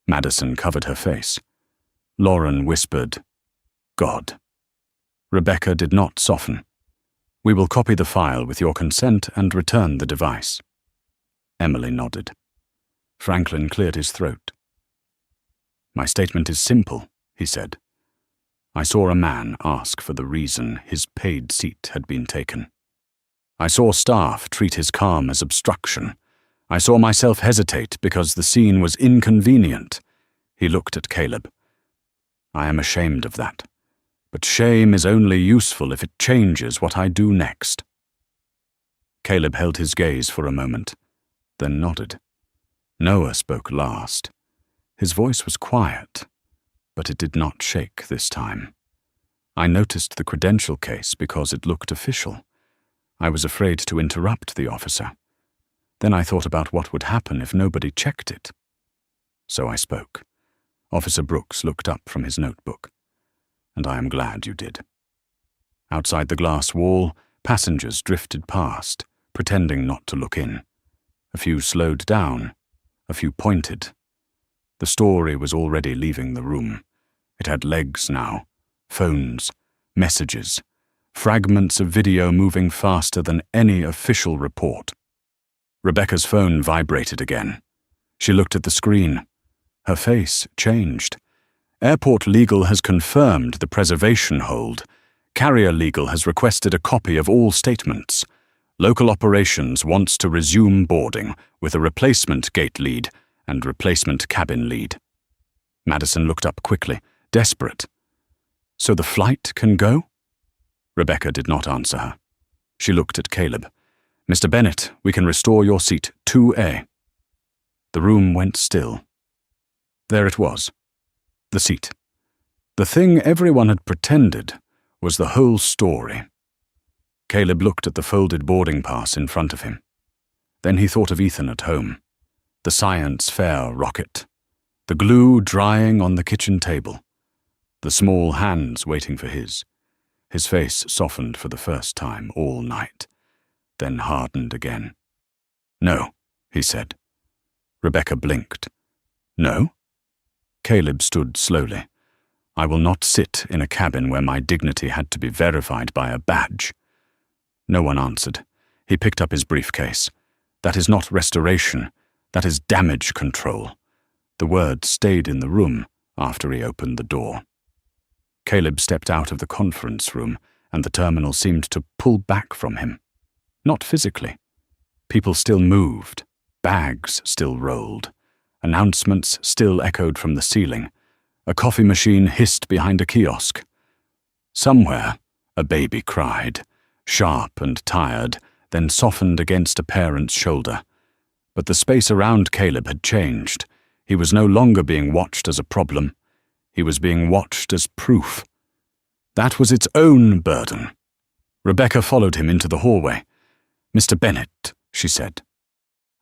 Madison covered her face. Lauren whispered, God. Rebecca did not soften. We will copy the file with your consent and return the device. Emily nodded. Franklin cleared his throat. My statement is simple, he said. I saw a man ask for the reason his paid seat had been taken. I saw staff treat his calm as obstruction. I saw myself hesitate because the scene was inconvenient. He looked at Caleb. I am ashamed of that, but shame is only useful if it changes what I do next. Caleb held his gaze for a moment, then nodded. Noah spoke last. His voice was quiet, but it did not shake this time. I noticed the credential case because it looked official. I was afraid to interrupt the officer. Then I thought about what would happen if nobody checked it. So I spoke. Officer Brooks looked up from his notebook. And I am glad you did. Outside the glass wall, passengers drifted past, pretending not to look in. A few slowed down, a few pointed. The story was already leaving the room. It had legs now, phones, messages, fragments of video moving faster than any official report. Rebecca's phone vibrated again. She looked at the screen. Her face changed. Airport Legal has confirmed the preservation hold. Carrier Legal has requested a copy of all statements. Local Operations wants to resume boarding with a replacement gate lead and replacement cabin lead. Madison looked up quickly, desperate. So the flight can go? Rebecca did not answer her. She looked at Caleb. Mr. Bennett, we can restore your seat 2A. The room went still. There it was. The seat. The thing everyone had pretended was the whole story. Caleb looked at the folded boarding pass in front of him. Then he thought of Ethan at home. The science fair rocket. The glue drying on the kitchen table. The small hands waiting for his. His face softened for the first time all night, then hardened again. No, he said. Rebecca blinked. No? Caleb stood slowly. I will not sit in a cabin where my dignity had to be verified by a badge. No one answered. He picked up his briefcase. That is not restoration. That is damage control. The word stayed in the room after he opened the door. Caleb stepped out of the conference room, and the terminal seemed to pull back from him. Not physically. People still moved. Bags still rolled. Announcements still echoed from the ceiling. A coffee machine hissed behind a kiosk. Somewhere, a baby cried, sharp and tired, then softened against a parent's shoulder. But the space around Caleb had changed. He was no longer being watched as a problem. He was being watched as proof. That was its own burden. Rebecca followed him into the hallway. Mr. Bennett, she said.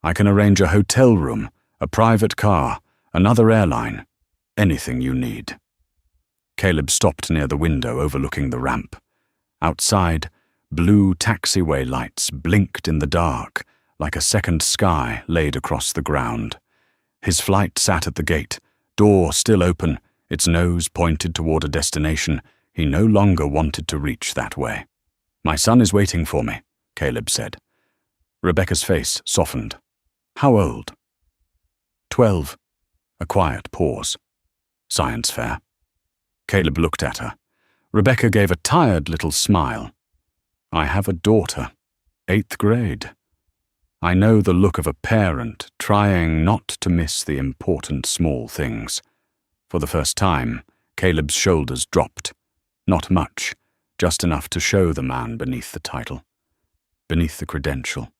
I can arrange a hotel room, a private car, another airline, anything you need. Caleb stopped near the window overlooking the ramp. Outside, blue taxiway lights blinked in the dark, like a second sky laid across the ground. His flight sat at the gate, door still open, its nose pointed toward a destination he no longer wanted to reach that way. My son is waiting for me, Caleb said. Rebecca's face softened. How old? 12. A quiet pause. Science fair. Caleb looked at her. Rebecca gave a tired little smile. I have a daughter, 8th grade. I know the look of a parent trying not to miss the important small things. For the first time, Caleb's shoulders dropped. Not much, just enough to show the man beneath the title, beneath the credential,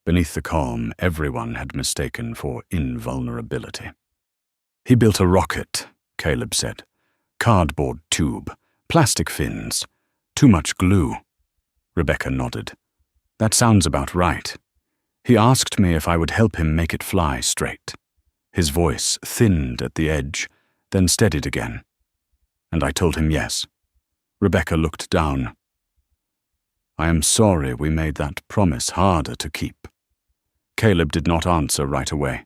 beneath the calm everyone had mistaken for invulnerability. He built a rocket, Caleb said. Cardboard tube, plastic fins, too much glue. Rebecca nodded. That sounds about right. He asked me if I would help him make it fly straight. His voice thinned at the edge, then steadied again. And I told him yes. Rebecca looked down. I am sorry we made that promise harder to keep. Caleb did not answer right away.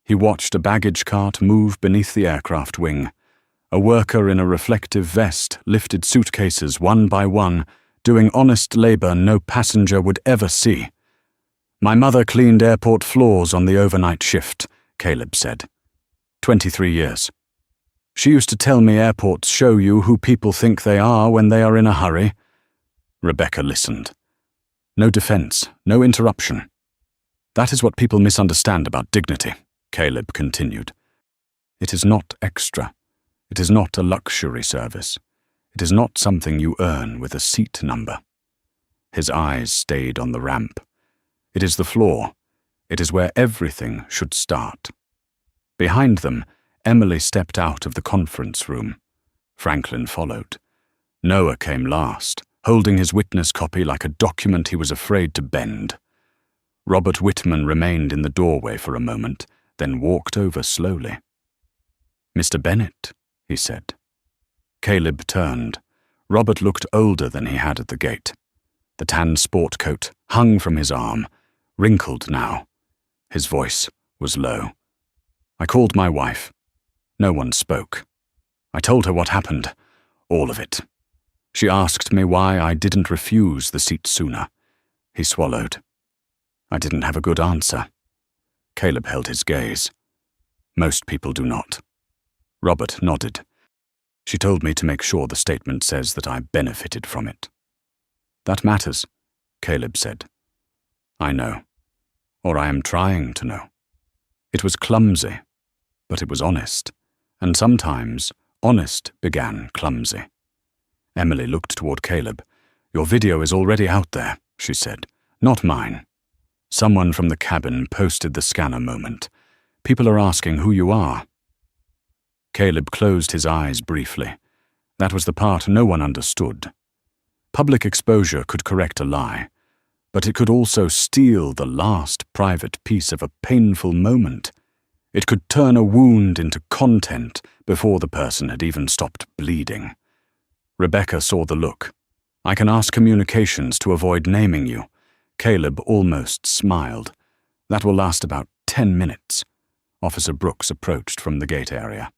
He watched a baggage cart move beneath the aircraft wing. A worker in a reflective vest lifted suitcases one by one, doing honest labor no passenger would ever see. My mother cleaned airport floors on the overnight shift, Caleb said. 23 years. She used to tell me airports show you who people think they are when they are in a hurry. Rebecca listened. No defense, no interruption. That is what people misunderstand about dignity, Caleb continued. It is not extra. It is not a luxury service. It is not something you earn with a seat number. His eyes stayed on the ramp. It is the floor. It is where everything should start. Behind them, Emily stepped out of the conference room. Franklin followed. Noah came last, holding his witness copy like a document he was afraid to bend. Robert Whitman remained in the doorway for a moment, then walked over slowly. Mr. Bennett, he said. Caleb turned. Robert looked older than he had at the gate. The tan sport coat hung from his arm, wrinkled now. His voice was low. I called my wife. No one spoke. I told her what happened, all of it. She asked me why I didn't refuse the seat sooner. He swallowed. I didn't have a good answer. Caleb held his gaze. Most people do not. Robert nodded. She told me to make sure the statement says that I benefited from it. That matters, Caleb said. I know. Or I am trying to know. It was clumsy, but it was honest. And sometimes, honest began clumsy. Emily looked toward Caleb. Your video is already out there, she said. Not mine. Someone from the cabin posted the scanner moment. People are asking who you are. Caleb closed his eyes briefly. That was the part no one understood. Public exposure could correct a lie, but it could also steal the last private piece of a painful moment. It could turn a wound into content before the person had even stopped bleeding. Rebecca saw the look. I can ask communications to avoid naming you. Caleb almost smiled. That will last about 10 minutes. Officer Brooks approached from the gate area.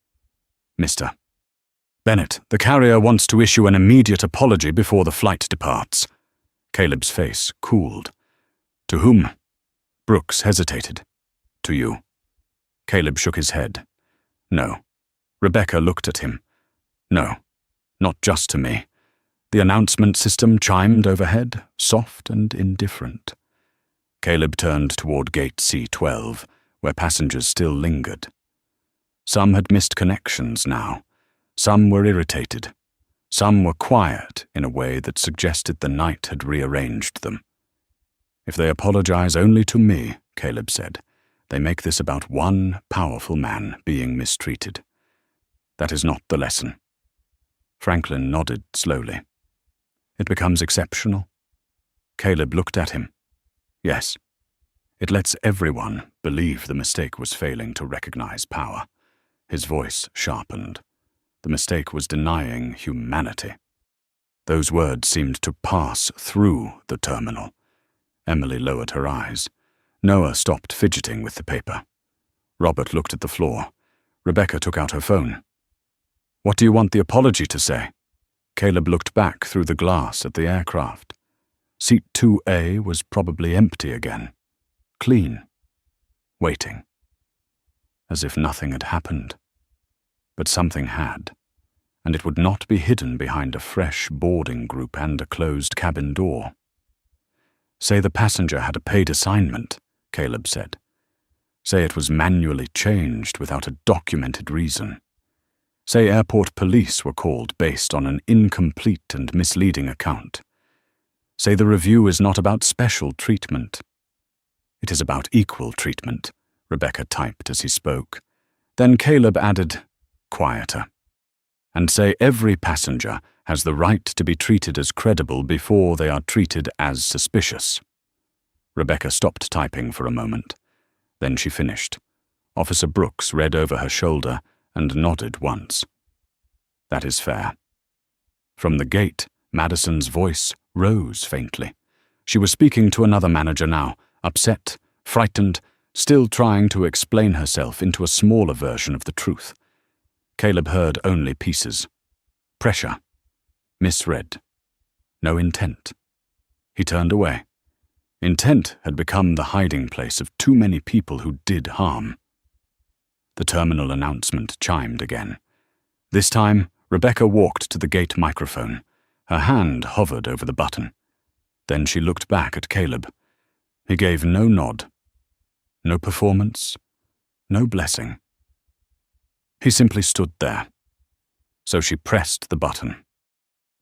Mr. Bennett, the carrier wants to issue an immediate apology before the flight departs. Caleb's face cooled. To whom? Brooks hesitated. To you. Caleb shook his head. No. Rebecca looked at him. No, not just to me. The announcement system chimed overhead, soft and indifferent. Caleb turned toward gate C12, where passengers still lingered. Some had missed connections now. Some were irritated. Some were quiet in a way that suggested the night had rearranged them. If they apologize only to me, Caleb said, they make this about one powerful man being mistreated. That is not the lesson. Franklin nodded slowly. It becomes exceptional. Caleb looked at him. Yes. It lets everyone believe the mistake was failing to recognize power. His voice sharpened. The mistake was denying humanity. Those words seemed to pass through the terminal. Emily lowered her eyes. Noah stopped fidgeting with the paper. Robert looked at the floor. Rebecca took out her phone. What do you want the apology to say? Caleb looked back through the glass at the aircraft. Seat 2A was probably empty again. Clean. Waiting. As if nothing had happened. But something had, and it would not be hidden behind a fresh boarding group and a closed cabin door. Say the passenger had a paid assignment, Caleb said. Say it was manually changed without a documented reason. Say airport police were called based on an incomplete and misleading account. Say the review is not about special treatment. It is about equal treatment, Rebecca typed as he spoke. Then Caleb added, quieter. And say every passenger has the right to be treated as credible before they are treated as suspicious. Rebecca stopped typing for a moment. Then she finished. Officer Brooks read over her shoulder and nodded once. That is fair. From the gate, Madison's voice rose faintly. She was speaking to another manager now, upset, frightened, still trying to explain herself into a smaller version of the truth. Caleb heard only pieces. Pressure. Misread. No intent. He turned away. Intent had become the hiding place of too many people who did harm. The terminal announcement chimed again. This time, Rebecca walked to the gate microphone. Her hand hovered over the button. Then she looked back at Caleb. He gave no nod. No performance. No blessing. He simply stood there. So she pressed the button.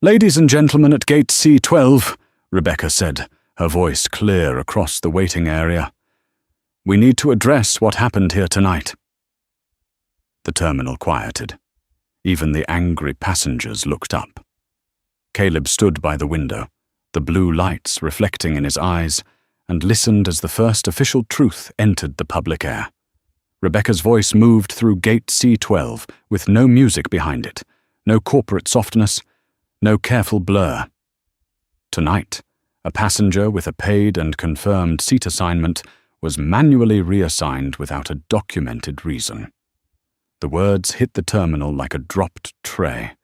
"Ladies and gentlemen at gate C12, Rebecca said, her voice clear across the waiting area. "We need to address what happened here tonight." The terminal quieted. Even the angry passengers looked up. Caleb stood by the window, the blue lights reflecting in his eyes, and listened as the first official truth entered the public air. Rebecca's voice moved through gate C12 with no music behind it, no corporate softness, no careful blur. Tonight, a passenger with a paid and confirmed seat assignment was manually reassigned without a documented reason. The words hit the terminal like a dropped tray.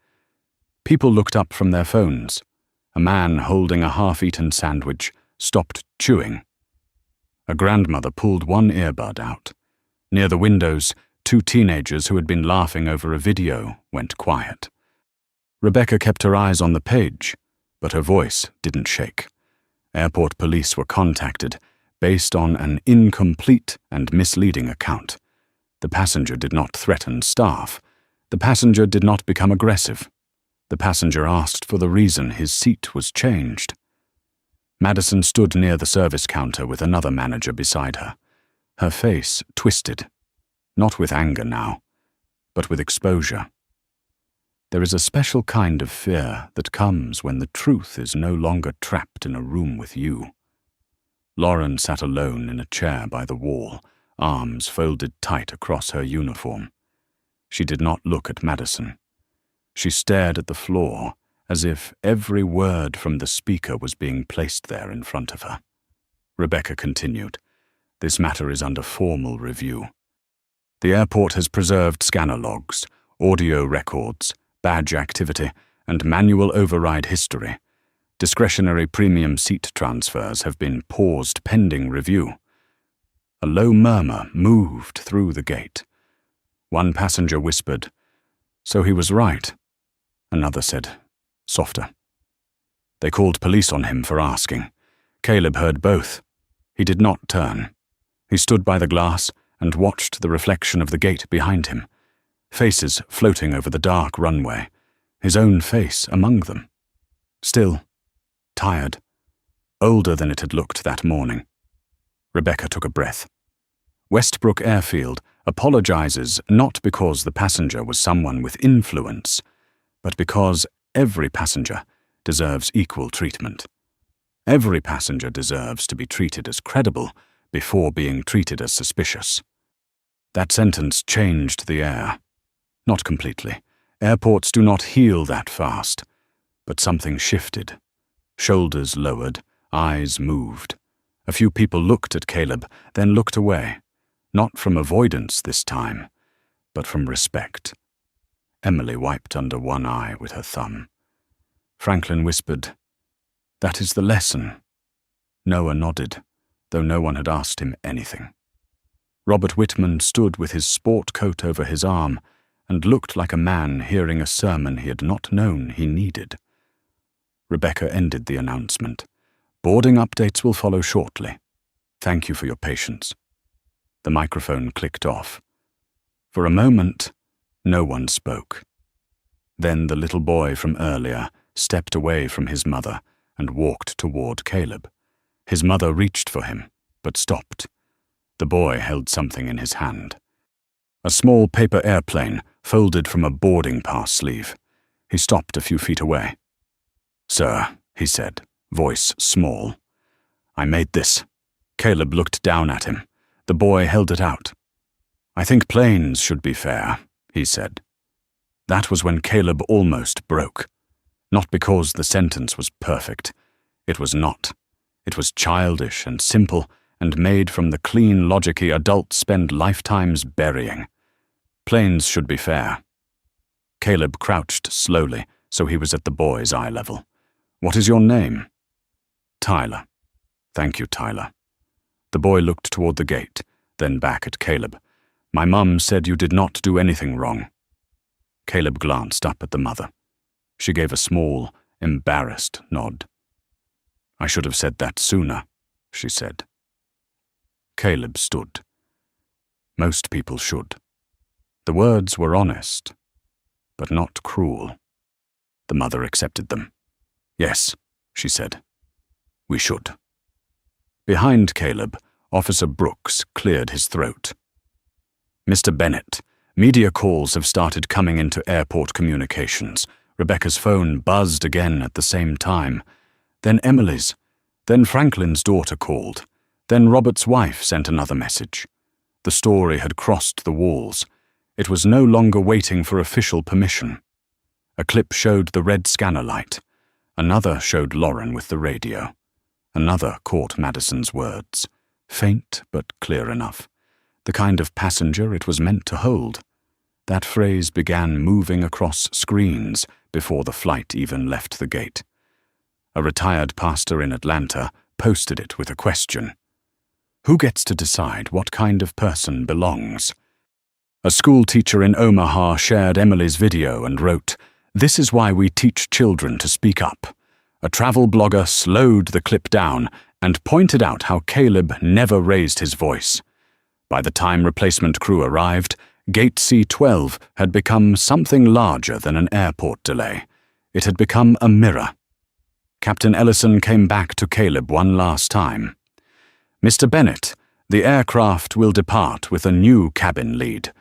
People looked up from their phones. A man holding a half-eaten sandwich stopped chewing. A grandmother pulled one earbud out. Near the windows, two teenagers who had been laughing over a video went quiet. Rebecca kept her eyes on the page, but her voice didn't shake. Airport police were contacted based on an incomplete and misleading account. The passenger did not threaten staff. The passenger did not become aggressive. The passenger asked for the reason his seat was changed. Madison stood near the service counter with another manager beside her. Her face twisted, not with anger now, but with exposure. There is a special kind of fear that comes when the truth is no longer trapped in a room with you. Lauren sat alone in a chair by the wall, arms folded tight across her uniform. She did not look at Madison. She stared at the floor, as if every word from the speaker was being placed there in front of her. Rebecca continued, "This matter is under formal review. The airport has preserved scanner logs, audio records, badge activity, and manual override history. Discretionary premium seat transfers have been paused pending review." A low murmur moved through the gate. One passenger whispered, "So he was right." Another said, softer, "They called police on him for asking." Caleb heard both. He did not turn. He stood by the glass and watched the reflection of the gate behind him. Faces floating over the dark runway, his own face among them. Still, tired, older than it had looked that morning. Rebecca took a breath. Westbrook Airfield apologizes not because the passenger was someone with influence, but because every passenger deserves equal treatment. Every passenger deserves to be treated as credible before being treated as suspicious. That sentence changed the air. Not completely. Airports do not heal that fast. But something shifted. Shoulders lowered, eyes moved. A few people looked at Caleb, then looked away. Not from avoidance this time, but from respect. Emily wiped under one eye with her thumb. Franklin whispered, "That is the lesson." Noah nodded, though no one had asked him anything. Robert Whitman stood with his sport coat over his arm and looked like a man hearing a sermon he had not known he needed. Rebecca ended the announcement. "Boarding updates will follow shortly. Thank you for your patience." The microphone clicked off. For a moment, no one spoke. Then the little boy from earlier stepped away from his mother and walked toward Caleb. His mother reached for him, but stopped. The boy held something in his hand. A small paper airplane folded from a boarding pass sleeve. He stopped a few feet away. "Sir," he said, voice small, "I made this. Caleb looked down at him. The boy held it out. "I think planes should be fair," he said. That was when Caleb almost broke. Not because the sentence was perfect. It was not. It was childish and simple and made from the clean logic-y adults spend lifetimes burying. Planes should be fair. Caleb crouched slowly, so he was at the boy's eye level. "What is your name?" "Tyler." "Thank you, Tyler." The boy looked toward the gate, then back at Caleb. "My mum said you did not do anything wrong." Caleb glanced up at the mother. She gave a small, embarrassed nod. "I should have said that sooner," she said. Caleb stood. Most people should. The words were honest, but not cruel. The mother accepted them. "Yes," she said. "We should." Behind Caleb, Officer Brooks cleared his throat. "Mr. Bennett, media calls have started coming into airport communications." Rebecca's phone buzzed again at the same time. Then Emily's. Then Franklin's daughter called. Then Robert's wife sent another message. The story had crossed the walls. It was no longer waiting for official permission. A clip showed the red scanner light. Another showed Lauren with the radio. Another caught Madison's words. Faint but clear enough. The kind of passenger it was meant to hold. That phrase began moving across screens before the flight even left the gate. A retired pastor in Atlanta posted it with a question. Who gets to decide what kind of person belongs? A school teacher in Omaha shared Emily's video and wrote, "This is why we teach children to speak up." A travel blogger slowed the clip down and pointed out how Caleb never raised his voice. By the time replacement crew arrived, Gate C-12 had become something larger than an airport delay. It had become a mirror. Captain Ellison came back to Caleb one last time. "Mr. Bennett, the aircraft will depart with a new cabin lead.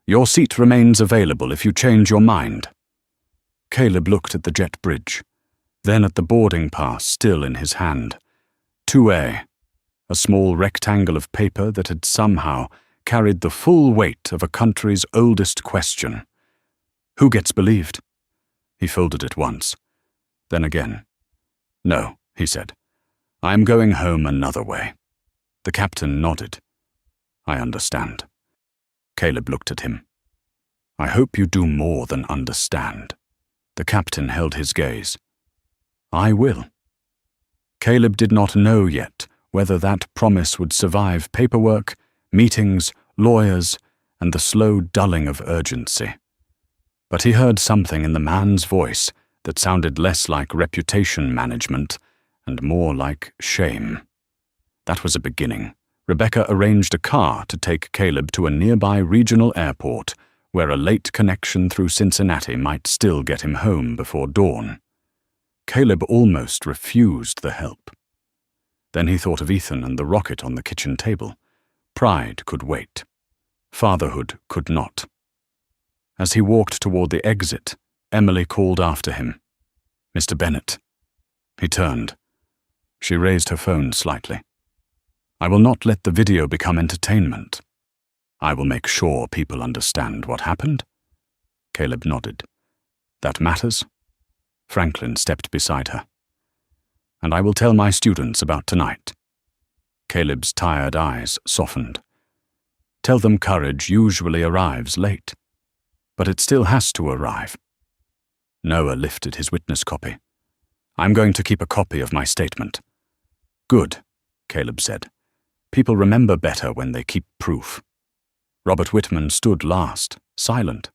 Your seat remains available if you change your mind." Caleb looked at the jet bridge, then at the boarding pass still in his hand. 2A, a small rectangle of paper that had somehow carried the full weight of a country's oldest question. Who gets believed? He folded it once, then again. "No," he said. "I am going home another way." The captain nodded. "I understand." Caleb looked at him. "I hope you do more than understand." The captain held his gaze. "I will." Caleb did not know yet whether that promise would survive paperwork, meetings, lawyers, and the slow dulling of urgency. But he heard something in the man's voice that sounded less like reputation management and more like shame. That was a beginning. Rebecca arranged a car to take Caleb to a nearby regional airport where a late connection through Cincinnati might still get him home before dawn. Caleb almost refused the help. Then he thought of Ethan and the rocket on the kitchen table. Pride could wait. Fatherhood could not. As he walked toward the exit, Emily called after him. "Mr. Bennett." He turned. She raised her phone slightly. "I will not let the video become entertainment. I will make sure people understand what happened." Caleb nodded. "That matters?" Franklin stepped beside her. "And I will tell my students about tonight." Caleb's tired eyes softened. "Tell them courage usually arrives late, but it still has to arrive." Noah lifted his witness copy. "I'm going to keep a copy of my statement." "Good," Caleb said. "People remember better when they keep proof." Robert Whitman stood last, silent.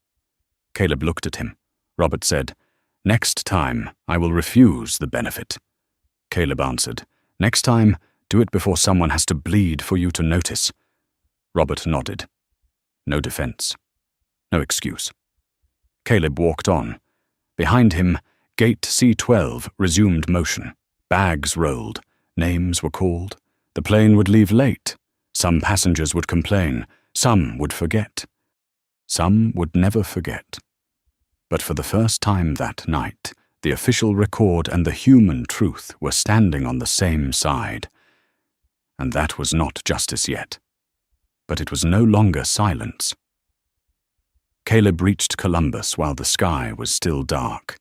Caleb looked at him. Robert said, "Next time, I will refuse the benefit." Caleb answered, "Next time, do it before someone has to bleed for you to notice." Robert nodded. No defense. No excuse. Caleb walked on. Behind him, Gate C-12 resumed motion. Bags rolled. Names were called. The plane would leave late. Some passengers would complain. Some would forget. Some would never forget. But for the first time that night, the official record and the human truth were standing on the same side. And that was not justice yet. But it was no longer silence. Caleb reached Columbus while the sky was still dark.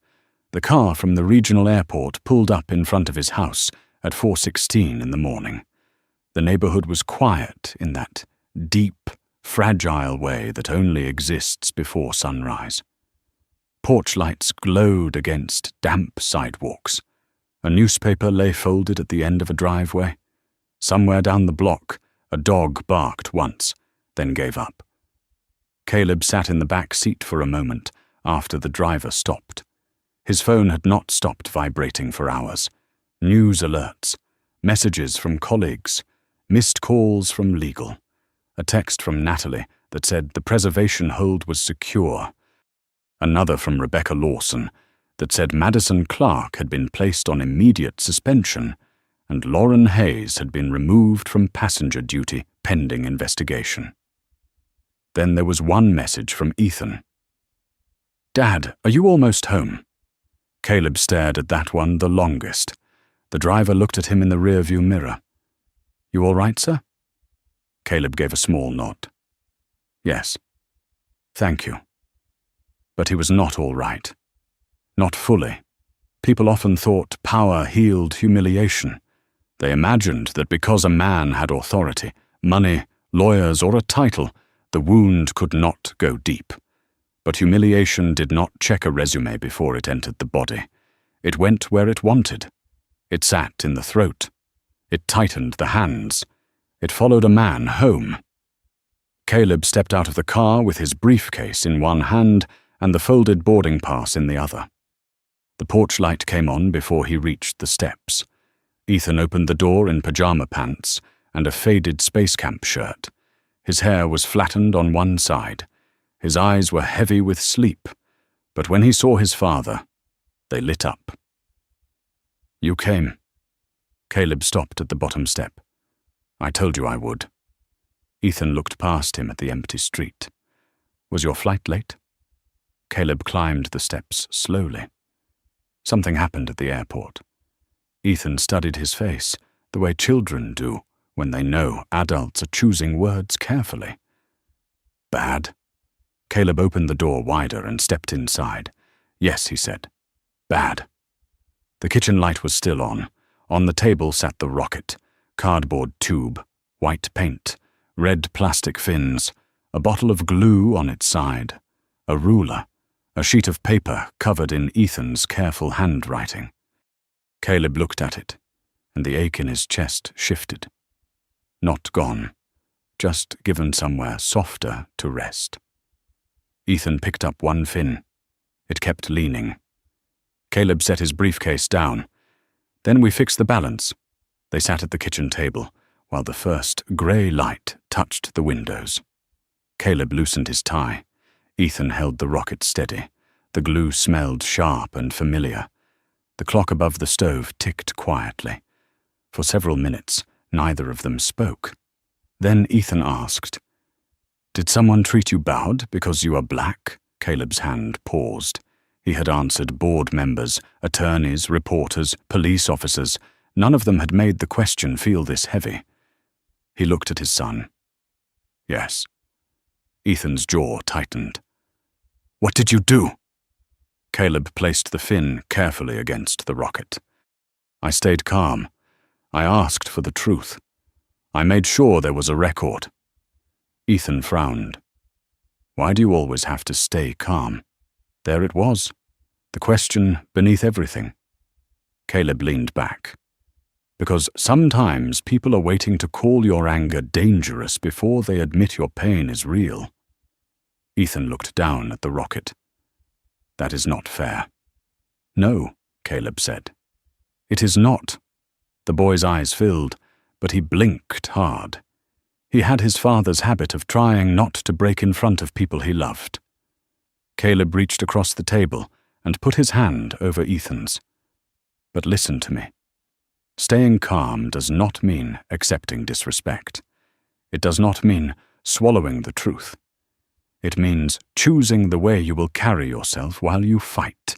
The car from the regional airport pulled up in front of his house at 4:16 in the morning. The neighborhood was quiet in that deep, fragile way that only exists before sunrise. Porch lights glowed against damp sidewalks. A newspaper lay folded at the end of a driveway. Somewhere down the block, a dog barked once, then gave up. Caleb sat in the back seat for a moment after the driver stopped. His phone had not stopped vibrating for hours. News alerts, messages from colleagues, missed calls from legal, a text from Natalie that said the preservation hold was secure, another from Rebecca Lawson that said Madison Clark had been placed on immediate suspension and Lauren Hayes had been removed from passenger duty pending investigation. Then there was one message from Ethan. "Dad, are you almost home?" Caleb stared at that one the longest. The driver looked at him in the rearview mirror. "You all right, sir?" Caleb gave a small nod. "Yes. Thank you." But he was not all right. Not fully. People often thought power healed humiliation. They imagined that because a man had authority, money, lawyers, or a title, the wound could not go deep. But humiliation did not check a resume before it entered the body. It went where it wanted. It sat in the throat. It tightened the hands. It followed a man home. Caleb stepped out of the car with his briefcase in one hand and the folded boarding pass in the other. The porch light came on before he reached the steps. Ethan opened the door in pajama pants and a faded space camp shirt. His hair was flattened on one side. His eyes were heavy with sleep, but when he saw his father, they lit up. "You came." Caleb stopped at the bottom step. "I told you I would." Ethan looked past him at the empty street. "Was your flight late?" Caleb climbed the steps slowly. Something happened at the airport. Ethan studied his face, the way children do when they know adults are choosing words carefully. "Bad?" Caleb opened the door wider and stepped inside. "Yes," he said. "Bad." The kitchen light was still on. On the table sat the rocket, cardboard tube, white paint, red plastic fins, a bottle of glue on its side, a ruler, a sheet of paper covered in Ethan's careful handwriting. Caleb looked at it, and the ache in his chest shifted. Not gone, just given somewhere softer to rest. Ethan picked up one fin. It kept leaning. Caleb set his briefcase down. "Then we fixed the balance." They sat at the kitchen table, while the first grey light touched the windows. Caleb loosened his tie. Ethan held the rocket steady. The glue smelled sharp and familiar. The clock above the stove ticked quietly. For several minutes, neither of them spoke. Then Ethan asked, "Did someone treat you bad because you are black?" Caleb's hand paused. He had answered board members, attorneys, reporters, police officers. None of them had made the question feel this heavy. He looked at his son. "Yes." Ethan's jaw tightened. "What did you do?" Caleb placed the fin carefully against the rocket. "I stayed calm. I asked for the truth. I made sure there was a record." Ethan frowned. "Why do you always have to stay calm?" There it was, the question beneath everything. Caleb leaned back. "Because sometimes people are waiting to call your anger dangerous before they admit your pain is real." Ethan looked down at the rocket. "That is not fair." "No," Caleb said. "It is not." The boy's eyes filled, but he blinked hard. He had his father's habit of trying not to break in front of people he loved. Caleb reached across the table and put his hand over Ethan's. "But listen to me. Staying calm does not mean accepting disrespect. It does not mean swallowing the truth. It means choosing the way you will carry yourself while you fight."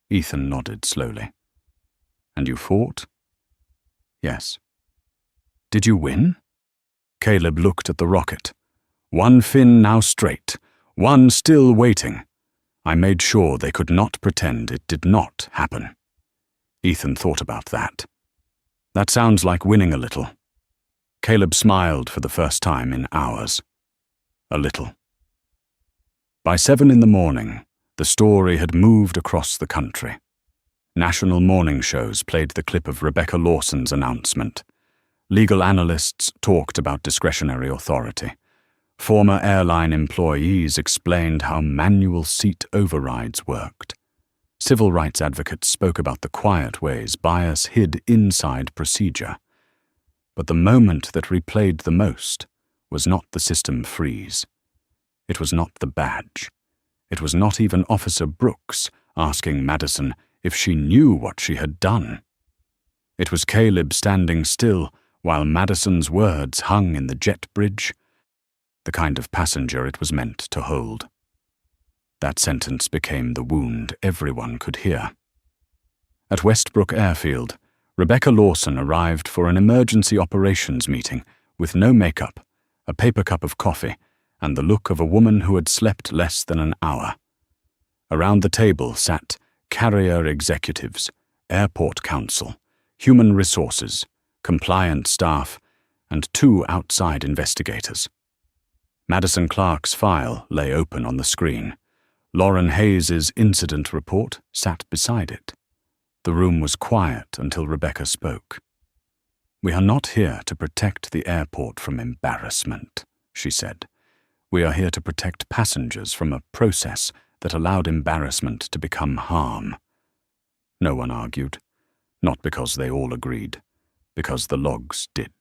Ethan nodded slowly. "And you fought?" "Yes." Did you win? Caleb looked at the rocket. One fin now straight, one still waiting. I made sure they could not pretend it did not happen. Ethan thought about that. That sounds like winning a little. Caleb smiled for the first time in hours. A little. By 7 in the morning, the story had moved across the country. National morning shows played the clip of Rebecca Lawson's announcement. Legal analysts talked about discretionary authority. Former airline employees explained how manual seat overrides worked. Civil rights advocates spoke about the quiet ways bias hid inside procedure. But the moment that replayed the most was not the system freeze. It was not the badge. It was not even Officer Brooks asking Madison if she knew what she had done. It was Caleb standing still while Madison's words hung in the jet bridge, the kind of passenger it was meant to hold. That sentence became the wound everyone could hear. At Westbrook Airfield, Rebecca Lawson arrived for an emergency operations meeting with no makeup, a paper cup of coffee, and the look of a woman who had slept less than an hour. Around the table sat carrier executives, airport counsel, human resources, compliance staff, and 2 outside investigators. Madison Clark's file lay open on the screen. Lauren Hayes's incident report sat beside it. The room was quiet until Rebecca spoke. "We are not here to protect the airport from embarrassment," she said. "We are here to protect passengers from a process that allowed embarrassment to become harm." No one argued, not because they all agreed, because the logs did.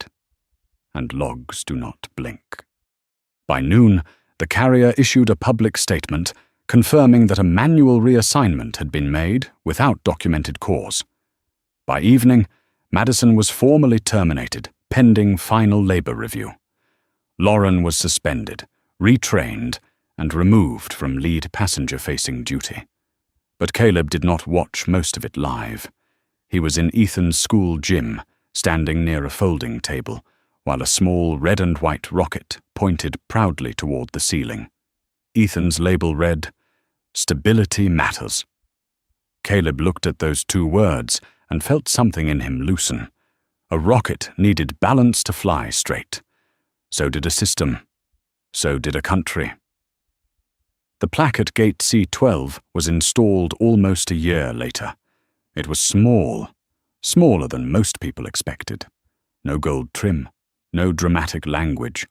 And logs do not blink. By noon, the carrier issued a public statement confirming that a manual reassignment had been made without documented cause. By evening, Madison was formally terminated, pending final labor review. Lauren was suspended, retrained, and removed from lead passenger-facing duty. But Caleb did not watch most of it live. He was in Ethan's school gym, standing near a folding table, while a small red and white rocket pointed proudly toward the ceiling. Ethan's label read, "Stability matters." Caleb looked at those 2 words and felt something in him loosen. A rocket needed balance to fly straight. So did a system. So did a country. The plaque at Gate C-12 was installed almost a year later. It was small, smaller than most people expected. No gold trim, no dramatic language,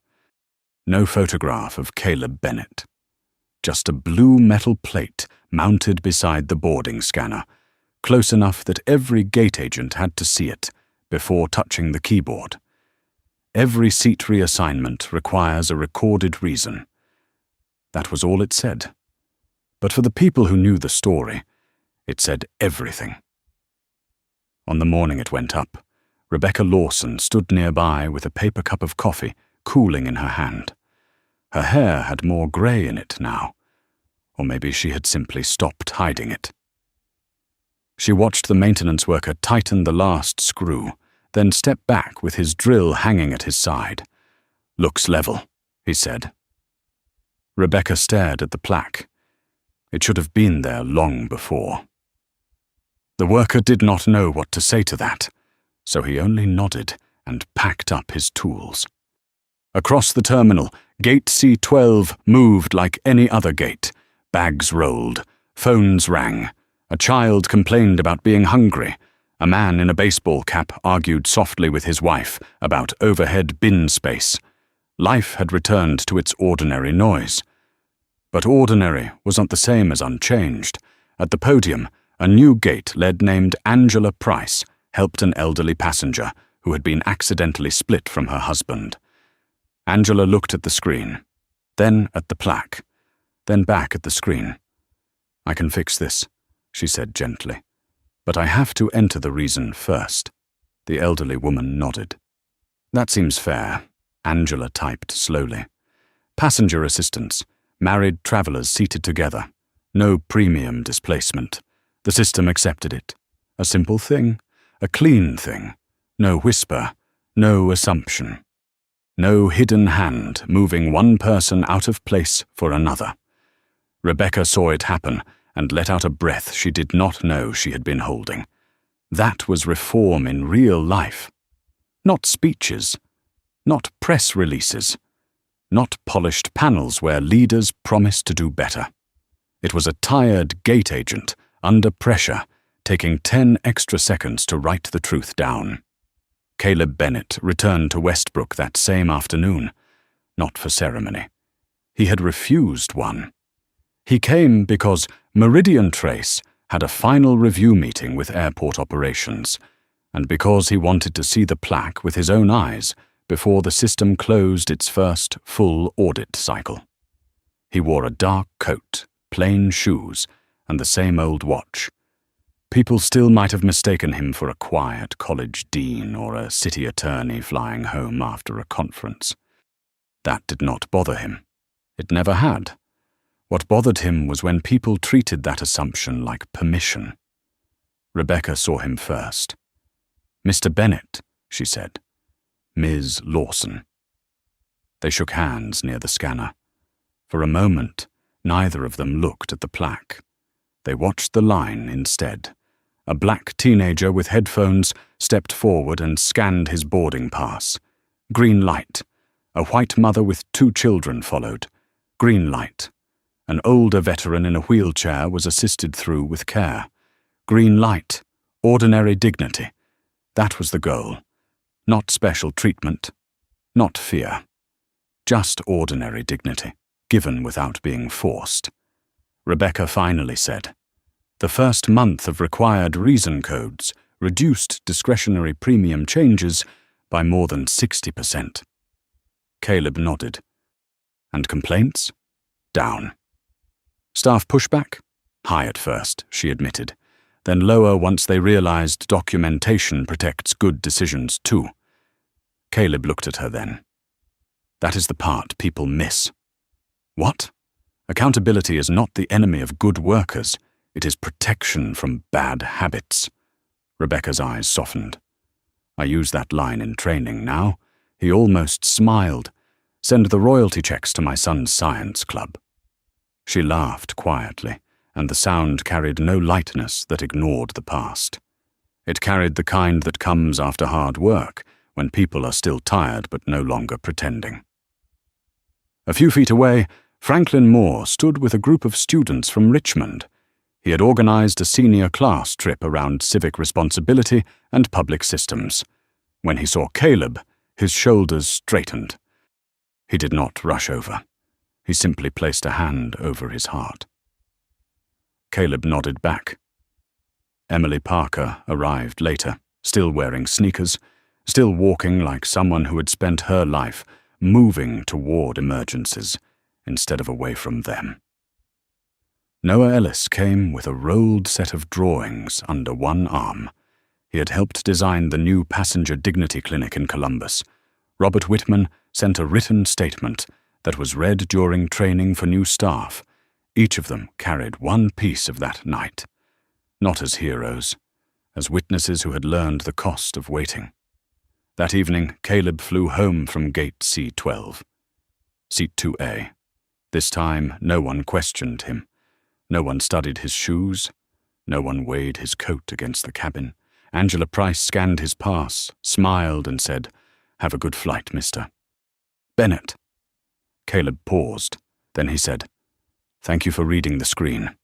no photograph of Caleb Bennett. Just a blue metal plate mounted beside the boarding scanner, close enough that every gate agent had to see it before touching the keyboard. Every seat reassignment requires a recorded reason. That was all it said. But for the people who knew the story, it said everything. On the morning it went up, Rebecca Lawson stood nearby with a paper cup of coffee cooling in her hand. Her hair had more grey in it now, or maybe she had simply stopped hiding it. She watched the maintenance worker tighten the last screw, then step back with his drill hanging at his side. "Looks level," he said. Rebecca stared at the plaque. It should have been there long before. The worker did not know what to say to that, so he only nodded and packed up his tools. Across the terminal, Gate C-12 moved like any other gate. Bags rolled, phones rang. A child complained about being hungry. A man in a baseball cap argued softly with his wife about overhead bin space. Life had returned to its ordinary noise. But ordinary was not the same as unchanged. At the podium, a new gate lead named Angela Price helped an elderly passenger who had been accidentally split from her husband. Angela looked at the screen, then at the plaque, then back at the screen. "I can fix this," she said gently. "But I have to enter the reason first." The elderly woman nodded. "That seems fair," Angela typed slowly. "Passenger assistance, married travelers seated together. No premium displacement. The system accepted it. A simple thing, a clean thing. No whisper, No assumption. No hidden hand moving one person out of place for another. Rebecca saw it happen and let out a breath she did not know she had been holding. That was reform in real life. Not speeches. Not press releases. Not polished panels where leaders promise to do better. It was a tired gate agent, under pressure, taking 10 extra seconds to write the truth down. Caleb Bennett returned to Westbrook that same afternoon, not for ceremony. He had refused one. He came because Meridian Trace had a final review meeting with airport operations, and because he wanted to see the plaque with his own eyes before the system closed its first full audit cycle. He wore a dark coat, plain shoes, and the same old watch. People still might have mistaken him for a quiet college dean or a city attorney flying home after a conference. That did not bother him. It never had. What bothered him was when people treated that assumption like permission. Rebecca saw him first. "Mr. Bennett," she said. "Ms. Lawson." They shook hands near the scanner. For a moment, neither of them looked at the plaque. They watched the line instead. A black teenager with headphones stepped forward and scanned his boarding pass. Green light. A white mother with 2 children followed. Green light. An older veteran in a wheelchair was assisted through with care. Green light. Ordinary dignity. That was the goal. Not special treatment. Not fear. Just ordinary dignity, given without being forced. Rebecca finally said, "The first month of required reason codes reduced discretionary premium changes by more than 60%. Caleb nodded. And complaints? Down. Staff pushback? High at first, she admitted, then lower once they realized documentation protects good decisions too. Caleb looked at her then. That is the part people miss. What? Accountability is not the enemy of good workers. It is protection from bad habits. Rebecca's eyes softened. I use that line in training now. He almost smiled. Send the royalty checks to my son's science club. She laughed quietly, and the sound carried no lightness that ignored the past. It carried the kind that comes after hard work, when people are still tired but no longer pretending. A few feet away, Franklin Moore stood with a group of students from Richmond. He had organized a senior class trip around civic responsibility and public systems. When he saw Caleb, his shoulders straightened. He did not rush over. He simply placed a hand over his heart. Caleb nodded back. Emily Parker arrived later, still wearing sneakers, still walking like someone who had spent her life moving toward emergencies instead of away from them. Noah Ellis came with a rolled set of drawings under one arm. He had helped design the new passenger dignity clinic in Columbus. Robert Whitman sent a written statement that was read during training for new staff. Each of them carried one piece of that night, not as heroes, as witnesses who had learned the cost of waiting. That evening, Caleb flew home from gate C12. Seat 2A. This time, no one questioned him. No one studied his shoes. No one weighed his coat against the cabin. Angela Price scanned his pass, smiled, and said, "Have a good flight, mister." "Bennett." Caleb paused. Then he said, "Thank you for reading the screen."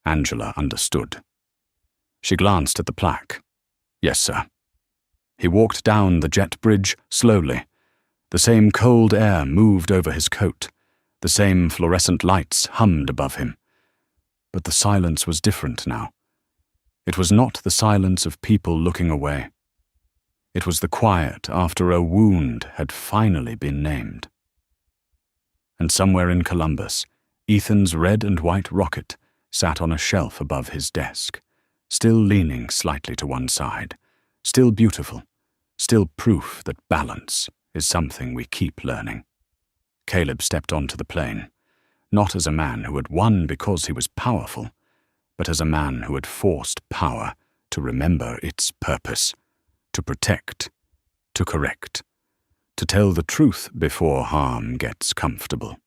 Angela understood. She glanced at the plaque. "Yes, sir." He walked down the jet bridge slowly. The same cold air moved over his coat. The same fluorescent lights hummed above him. But the silence was different now. It was not the silence of people looking away. It was the quiet after a wound had finally been named. And somewhere in Columbus, Ethan's red and white rocket sat on a shelf above his desk, still leaning slightly to one side, still beautiful, still proof that balance is something we keep learning. Caleb stepped onto the plane, not as a man who had won because he was powerful, but as a man who had forced power to remember its purpose, to protect, to correct, to tell the truth before harm gets comfortable.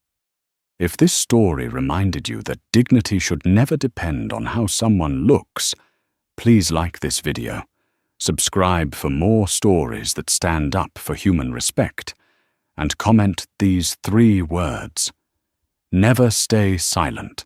If this story reminded you that dignity should never depend on how someone looks, please like this video, subscribe for more stories that stand up for human respect, and comment these 3 words: never stay silent.